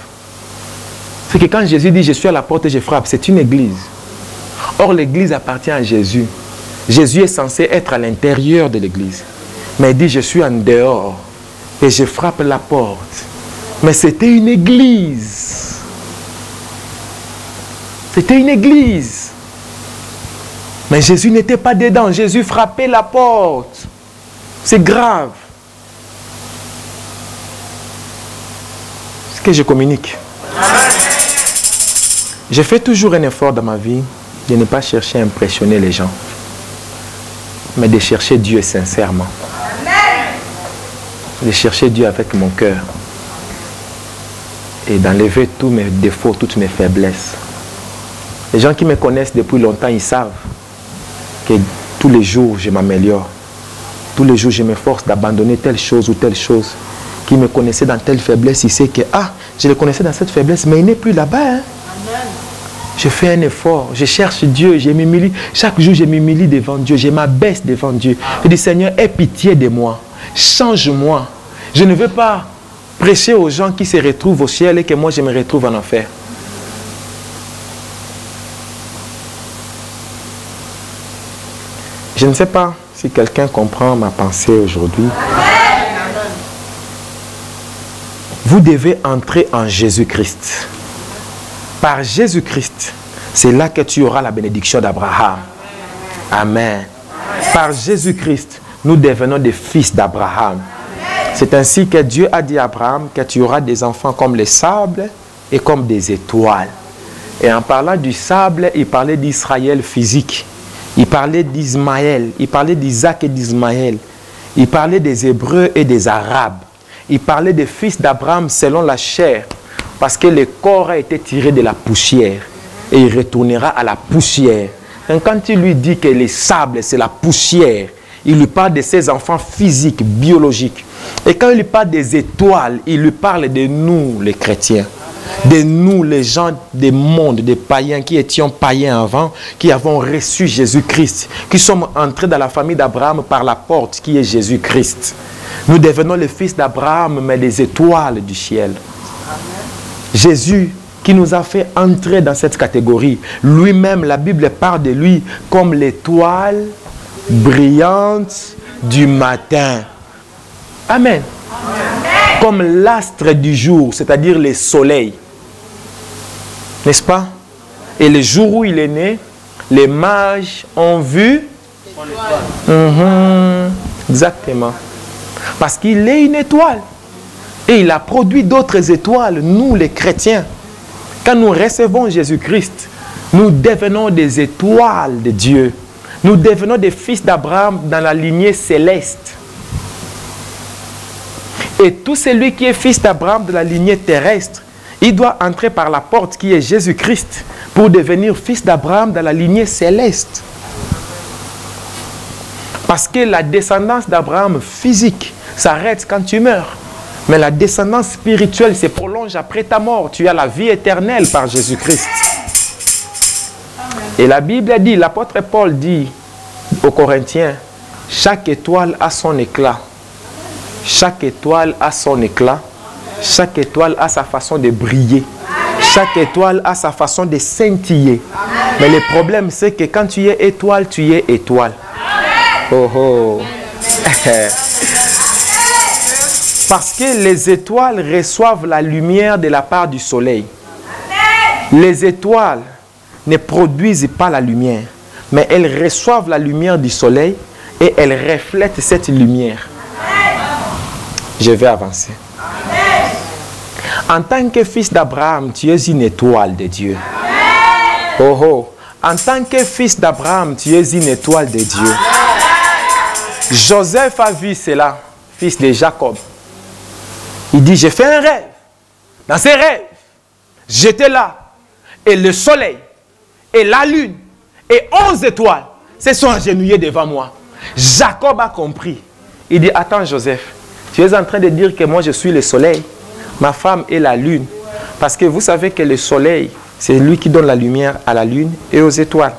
C'est que quand Jésus dit, je suis à la porte et je frappe, c'est une église. Or, l'église appartient à Jésus. Jésus est censé être à l'intérieur de l'église. Mais il dit, je suis en dehors et je frappe la porte. Mais c'était une église. C'était une église. Mais Jésus n'était pas dedans. Jésus frappait la porte. C'est grave. Ce que je communique. Je fais toujours un effort dans ma vie de ne pas chercher à impressionner les gens, mais de chercher Dieu sincèrement. De chercher Dieu avec mon cœur. Et d'enlever tous mes défauts, toutes mes faiblesses. Les gens qui me connaissent depuis longtemps, ils savent que tous les jours, je m'améliore. Tous les jours, je m'efforce d'abandonner telle chose ou telle chose. Qui me connaissait dans telle faiblesse, il sait que, je le connaissais dans cette faiblesse, mais il n'est plus là-bas. Hein? Je fais un effort, je cherche Dieu, je m'humilie. Chaque jour, je m'humilie devant Dieu, je m'abaisse devant Dieu. Je dis, Seigneur, aie pitié de moi, change-moi. Je ne veux pas prêcher aux gens qui se retrouvent au ciel et que moi, je me retrouve en enfer. Je ne sais pas si quelqu'un comprend ma pensée aujourd'hui. Vous devez entrer en Jésus-Christ. Par Jésus-Christ, c'est là que tu auras la bénédiction d'Abraham. Amen. Par Jésus-Christ, nous devenons des fils d'Abraham. C'est ainsi que Dieu a dit à Abraham que tu auras des enfants comme les sables et comme des étoiles. Et en parlant du sable, il parlait d'Israël physique. Il parlait d'Ismaël. Il parlait d'Isaac et d'Ismaël. Il parlait des Hébreux et des Arabes. Il parlait des fils d'Abraham selon la chair. Parce que le corps a été tiré de la poussière. Et il retournera à la poussière. Et quand il lui dit que les sables, c'est la poussière, il lui parle de ses enfants physiques, biologiques. Et quand il lui parle des étoiles, il lui parle de nous, les chrétiens. De nous, les gens des mondes, des païens qui étions païens avant, qui avons reçu Jésus-Christ, qui sommes entrés dans la famille d'Abraham par la porte qui est Jésus-Christ. Nous devenons les fils d'Abraham, mais les étoiles du ciel. Jésus qui nous a fait entrer dans cette catégorie. Lui-même, la Bible parle de lui comme l'étoile brillante du matin. Amen. Comme l'astre du jour, c'est-à-dire le soleil. N'est-ce pas? Et le jour où il est né, les mages ont vu. Exactement. Parce qu'il est une étoile. Et il a produit d'autres étoiles, nous les chrétiens. Quand nous recevons Jésus-Christ, nous devenons des étoiles de Dieu. Nous devenons des fils d'Abraham dans la lignée céleste. Et tout celui qui est fils d'Abraham de la lignée terrestre, il doit entrer par la porte qui est Jésus-Christ pour devenir fils d'Abraham dans la lignée céleste. Parce que la descendance d'Abraham physique s'arrête quand tu meurs. Mais la descendance spirituelle se prolonge après ta mort. Tu as la vie éternelle par Jésus-Christ. Et la Bible dit, l'apôtre Paul dit aux Corinthiens, chaque étoile a son éclat. Chaque étoile a son éclat. Chaque étoile a sa façon de briller. Chaque étoile a sa façon de scintiller. Mais le problème, c'est que quand tu es étoile, tu es étoile. Oh oh. Parce que les étoiles reçoivent la lumière de la part du soleil. Les étoiles ne produisent pas la lumière, mais elles reçoivent la lumière du soleil et elles reflètent cette lumière. Je vais avancer. En tant que fils d'Abraham, tu es une étoile de Dieu. Oh oh. En tant que fils d'Abraham, tu es une étoile de Dieu. Joseph a vu cela, fils de Jacob. Il dit, j'ai fait un rêve. Dans ces rêves, j'étais là. Et le soleil, et la lune, et 11 étoiles se sont agenouillées devant moi. Jacob a compris. Il dit, attends Joseph, tu es en train de dire que moi je suis le soleil. Ma femme est la lune. Parce que vous savez que le soleil, c'est lui qui donne la lumière à la lune et aux étoiles.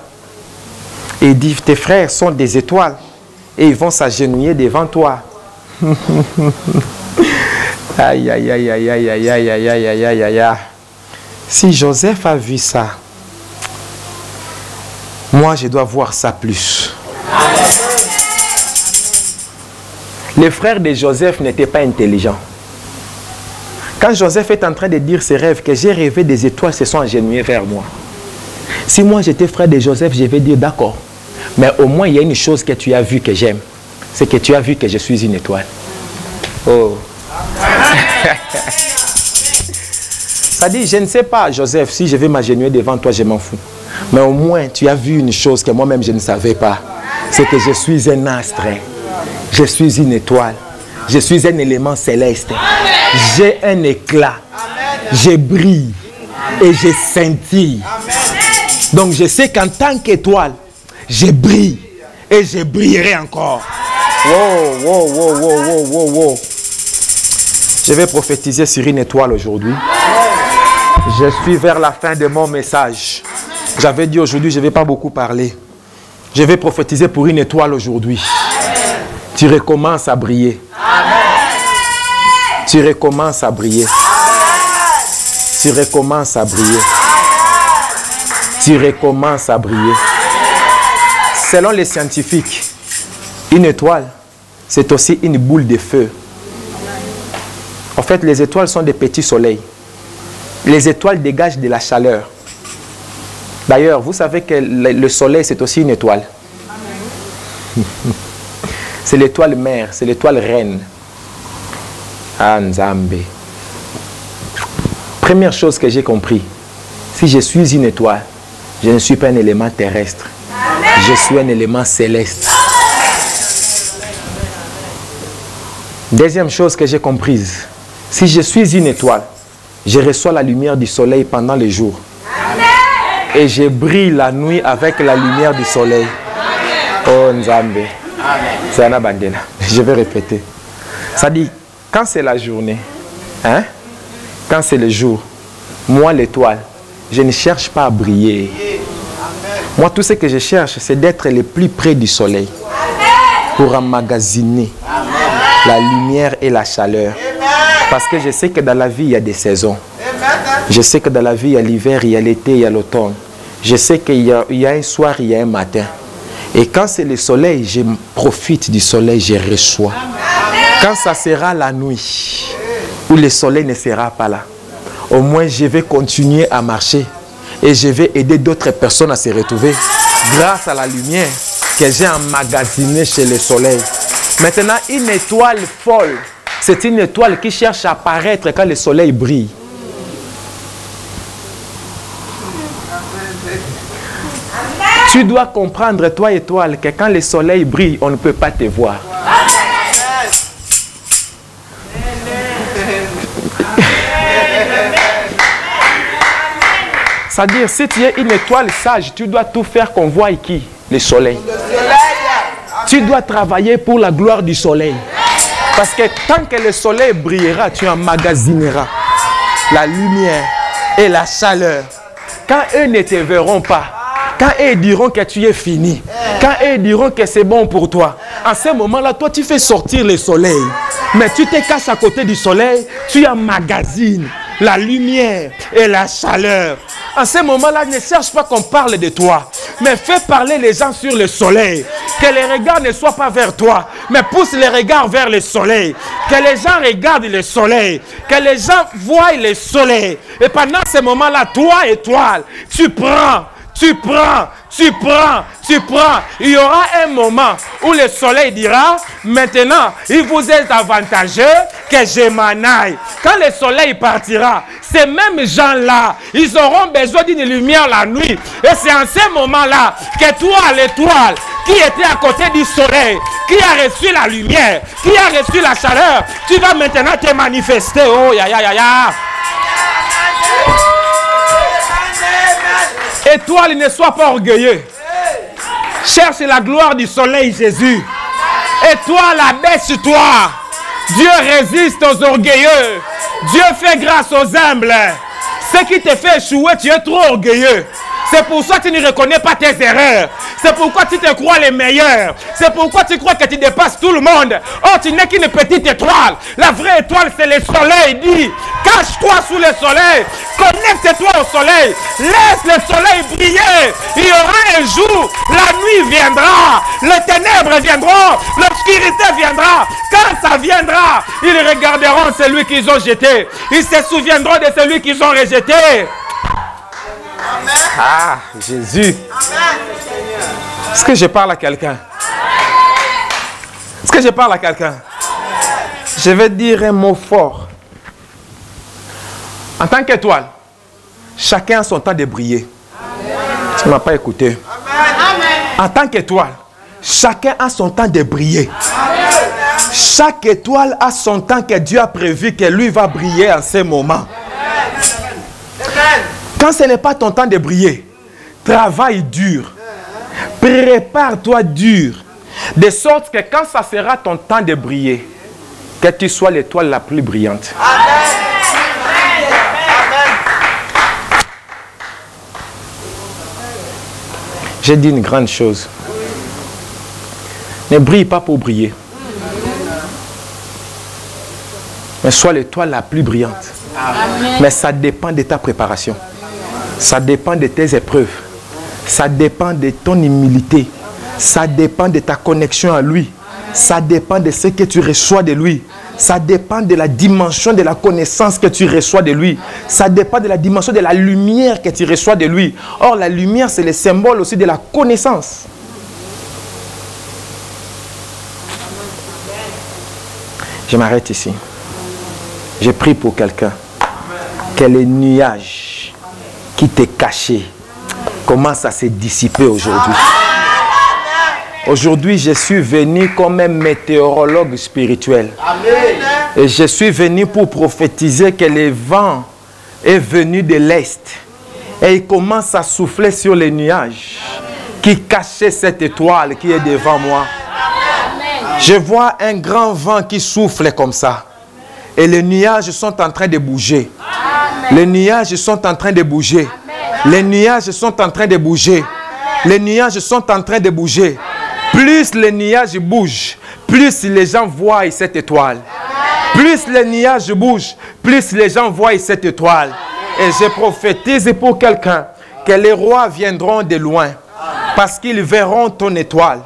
Et il dit, tes frères sont des étoiles. Et ils vont s'agenouiller devant toi. Aïe, aïe, aïe, aïe, aïe, aïe, aïe, aïe, aïe, aïe, aïe, aïe, aïe. Si Joseph a vu ça, moi je dois voir ça plus. Les frères de Joseph n'étaient pas intelligents. Quand Joseph est en train de dire ses rêves, que j'ai rêvé des étoiles se sont agenouillées vers moi. Si moi j'étais frère de Joseph, je vais dire d'accord. Mais au moins il y a une chose que tu as vue que j'aime. C'est que tu as vu que je suis une étoile. Oh. Ça dit, je ne sais pas, Joseph, si je vais m'agenouiller devant toi, je m'en fous. Mais au moins, tu as vu une chose que moi-même, je ne savais pas. C'est que je suis un astre. Je suis une étoile. Je suis un élément céleste. J'ai un éclat. Je brille. Et je scintille. Donc, je sais qu'en tant qu'étoile, je brille. Et je brillerai encore. Wow, wow, wow, wow, wow, wow, wow. Je vais prophétiser sur une étoile aujourd'hui. Je suis vers la fin de mon message. J'avais dit aujourd'hui, je ne vais pas beaucoup parler. Je vais prophétiser pour une étoile aujourd'hui. Tu recommences à briller. Tu recommences à briller. Tu recommences à briller. Tu recommences à briller. Selon les scientifiques, une étoile, c'est aussi une boule de feu. En fait, les étoiles sont des petits soleils. Les étoiles dégagent de la chaleur. D'ailleurs, vous savez que le soleil, c'est aussi une étoile. C'est l'étoile mère, c'est l'étoile reine. Ah, Nzambe. Première chose que j'ai compris, si je suis une étoile, je ne suis pas un élément terrestre. Je suis un élément céleste. Deuxième chose que j'ai comprise, si je suis une étoile, je reçois la lumière du soleil pendant le jour. Et je brille la nuit avec la lumière du soleil. Oh Nzambe. C'est Anna Bandela. Je vais répéter. Ça dit, quand c'est la journée, hein, quand c'est le jour, moi l'étoile, je ne cherche pas à briller. Moi tout ce que je cherche, c'est d'être le plus près du soleil. Pour emmagasiner la lumière et la chaleur. Parce que je sais que dans la vie, il y a des saisons. Je sais que dans la vie, il y a l'hiver, il y a l'été, il y a l'automne. Je sais qu'il y a un soir, il y a un matin. Et quand c'est le soleil, je profite du soleil, je reçois. Quand ça sera la nuit, où le soleil ne sera pas là, au moins je vais continuer à marcher. Et je vais aider d'autres personnes à se retrouver grâce à la lumière que j'ai emmagasinée chez le soleil. Maintenant, une étoile folle, c'est une étoile qui cherche à apparaître quand le soleil brille. Tu dois comprendre, toi étoile, que quand le soleil brille, on ne peut pas te voir. C'est-à-dire, si tu es une étoile sage, tu dois tout faire qu'on voie qui? Le soleil. Tu dois travailler pour la gloire du soleil. Parce que tant que le soleil brillera, tu emmagasineras la lumière et la chaleur. Quand eux ne te verront pas, quand eux diront que tu es fini, quand eux diront que c'est bon pour toi, en ce moment-là, toi, tu fais sortir le soleil. Mais tu te caches à côté du soleil, tu emmagasines la lumière et la chaleur. En ce moment-là, ne cherche pas qu'on parle de toi, mais fais parler les gens sur le soleil. Que les regards ne soient pas vers toi, mais pousse les regards vers le soleil. Que Que les gens regardent le soleil. Que les gens voient le soleil. Et pendant ce moment-là, toi, étoile, tu prends. Tu prends. Il y aura un moment où le soleil dira, maintenant, il vous est avantageux que je m'en aille. Quand le soleil partira, ces mêmes gens-là, ils auront besoin d'une lumière la nuit. Et c'est en ce moment-là que toi, l'étoile, qui était à côté du soleil, qui a reçu la lumière, qui a reçu la chaleur, tu vas maintenant te manifester. Oh, Étoile, ne sois pas orgueilleux. Cherche la gloire du soleil, Jésus. Étoile, abaisse-toi. Dieu résiste aux orgueilleux. Dieu fait grâce aux humbles. Ce qui te fait échouer, tu es trop orgueilleux. C'est pour ça que tu ne reconnais pas tes erreurs. C'est pourquoi tu te crois les meilleurs. C'est pourquoi tu crois que tu dépasses tout le monde. Oh, tu n'es qu'une petite étoile. La vraie étoile, c'est le soleil. Dis, cache-toi sous le soleil. Connecte-toi au soleil. Laisse le soleil briller. Il y aura un jour, la nuit viendra. Les ténèbres viendront. L'obscurité viendra. Quand ça viendra, ils regarderont celui qu'ils ont jeté. Ils se souviendront de celui qu'ils ont rejeté. Ah, Jésus. Est-ce que je parle à quelqu'un? Est-ce que je parle à quelqu'un? Je vais dire un mot fort. En tant qu'étoile, chacun a son temps de briller. Tu ne m'as pas écouté. En tant qu'étoile, chacun a son temps de briller. Chaque étoile a son temps que Dieu a prévu que lui va briller en ce moment. Quand ce n'est pas ton temps de briller, travaille dur. Prépare-toi dur. De sorte que quand ça sera ton temps de briller, que tu sois l'étoile la plus brillante. J'ai dit une grande chose. Ne brille pas pour briller. Mais sois l'étoile la plus brillante. Mais ça dépend de ta préparation. Ça dépend de tes épreuves. Ça dépend de ton humilité. Ça dépend de ta connexion à lui. Ça dépend de ce que tu reçois de lui. Ça dépend de la dimension de la connaissance que tu reçois de lui. Ça dépend de la dimension de la lumière que tu reçois de lui. Or, la lumière, c'est le symbole aussi de la connaissance. Je m'arrête ici. Je prie pour quelqu'un. Que les nuages qui t'est caché commence à se dissiper aujourd'hui. Aujourd'hui, je suis venu comme un météorologue spirituel. Et je suis venu pour prophétiser que le vent est venu de l'Est. Et il commence à souffler sur les nuages qui cachaient cette étoile qui est devant moi. Je vois un grand vent qui souffle comme ça. Et les nuages sont en train de bouger. Les nuages sont en train de bouger. Les nuages sont en train de bouger. Les nuages sont en train de bouger. Plus les nuages bougent, plus les gens voient cette étoile. Plus les nuages bougent, plus les gens voient cette étoile. Et je prophétise pour quelqu'un que les rois viendront de loin parce qu'ils verront ton étoile.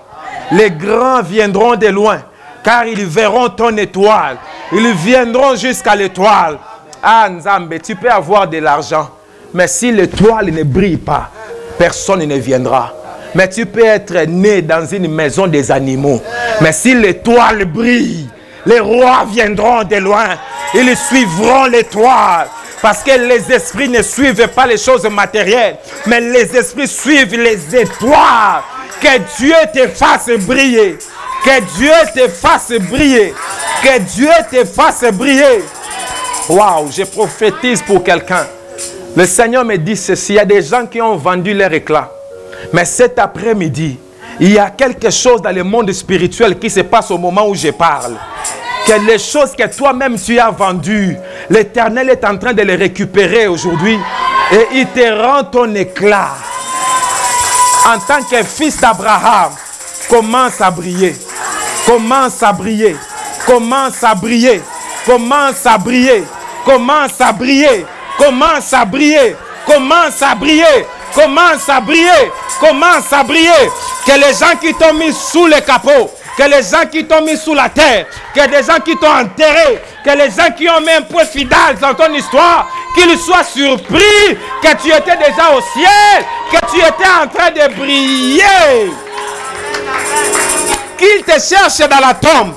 Les grands viendront de loin car ils verront ton étoile. Ils viendront jusqu'à l'étoile. Ah Nzambe, tu peux avoir de l'argent, mais si l'étoile ne brille pas, personne ne viendra. Mais tu peux être né dans une maison des animaux, mais si l'étoile brille, les rois viendront de loin. Ils suivront l'étoile. Parce que les esprits ne suivent pas les choses matérielles, mais les esprits suivent les étoiles. Que Dieu te fasse briller. Que Dieu te fasse briller. Que Dieu te fasse briller. Waouh, je prophétise pour quelqu'un. Le Seigneur me dit ceci. Il y a des gens qui ont vendu leur éclat. Mais cet après-midi, il y a quelque chose dans le monde spirituel qui se passe au moment où je parle. Que les choses que toi-même tu as vendues, l'Éternel est en train de les récupérer aujourd'hui. Et il te rend ton éclat. En tant que fils d'Abraham, commence à briller. Commence à briller. Commence à briller. Commence à briller. Commence à briller. Commence à briller. Commence à briller. Commence à briller. Commence à briller. Que les gens qui t'ont mis sous le capot, que les gens qui t'ont mis sous la terre, que des gens qui t'ont enterré, que les gens qui ont mis un point final dans ton histoire, qu'ils soient surpris que tu étais déjà au ciel, que tu étais en train de briller. Qu'ils te cherchent dans la tombe,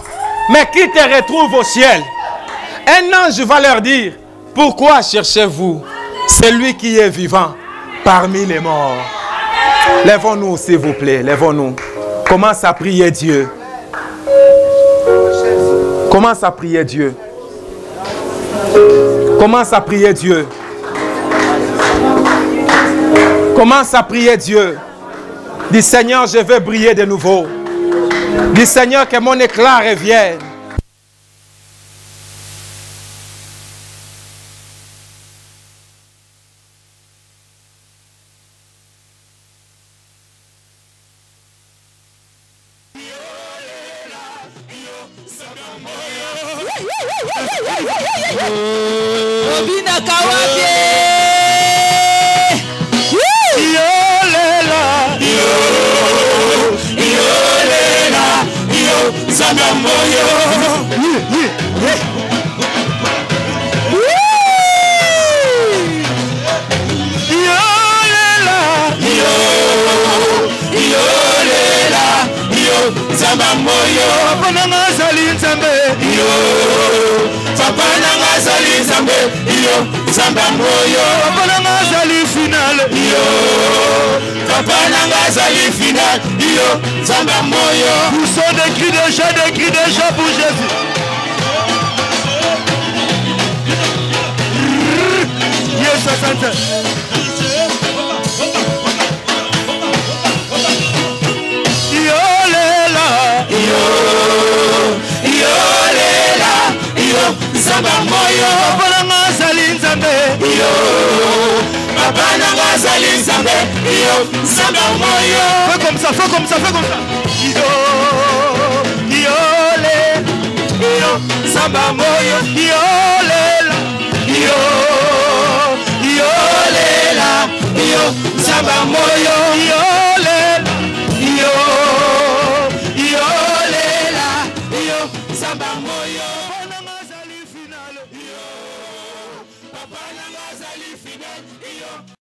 mais qu'ils te retrouvent au ciel. Un ange va leur dire, pourquoi cherchez-vous celui qui est vivant parmi les morts? Lèvons-nous, s'il vous plaît, lèvons-nous. Commence à prier Dieu. Commence à prier Dieu. Commence à prier Dieu. Commence à prier Dieu. Dis Seigneur, je veux briller de nouveau. Dis Seigneur, que mon éclat revienne. Poussons des cris de joie pour Jésus. Yes, Santa. Zamba moyo papa nanga zali nzambe yo papa nanga zali nzambe yo zamba moyo fais comme ça yo le zamba moyo yo lela yo zamba moyo yo lela yo zamba moyo Papa nanga zali fidèle,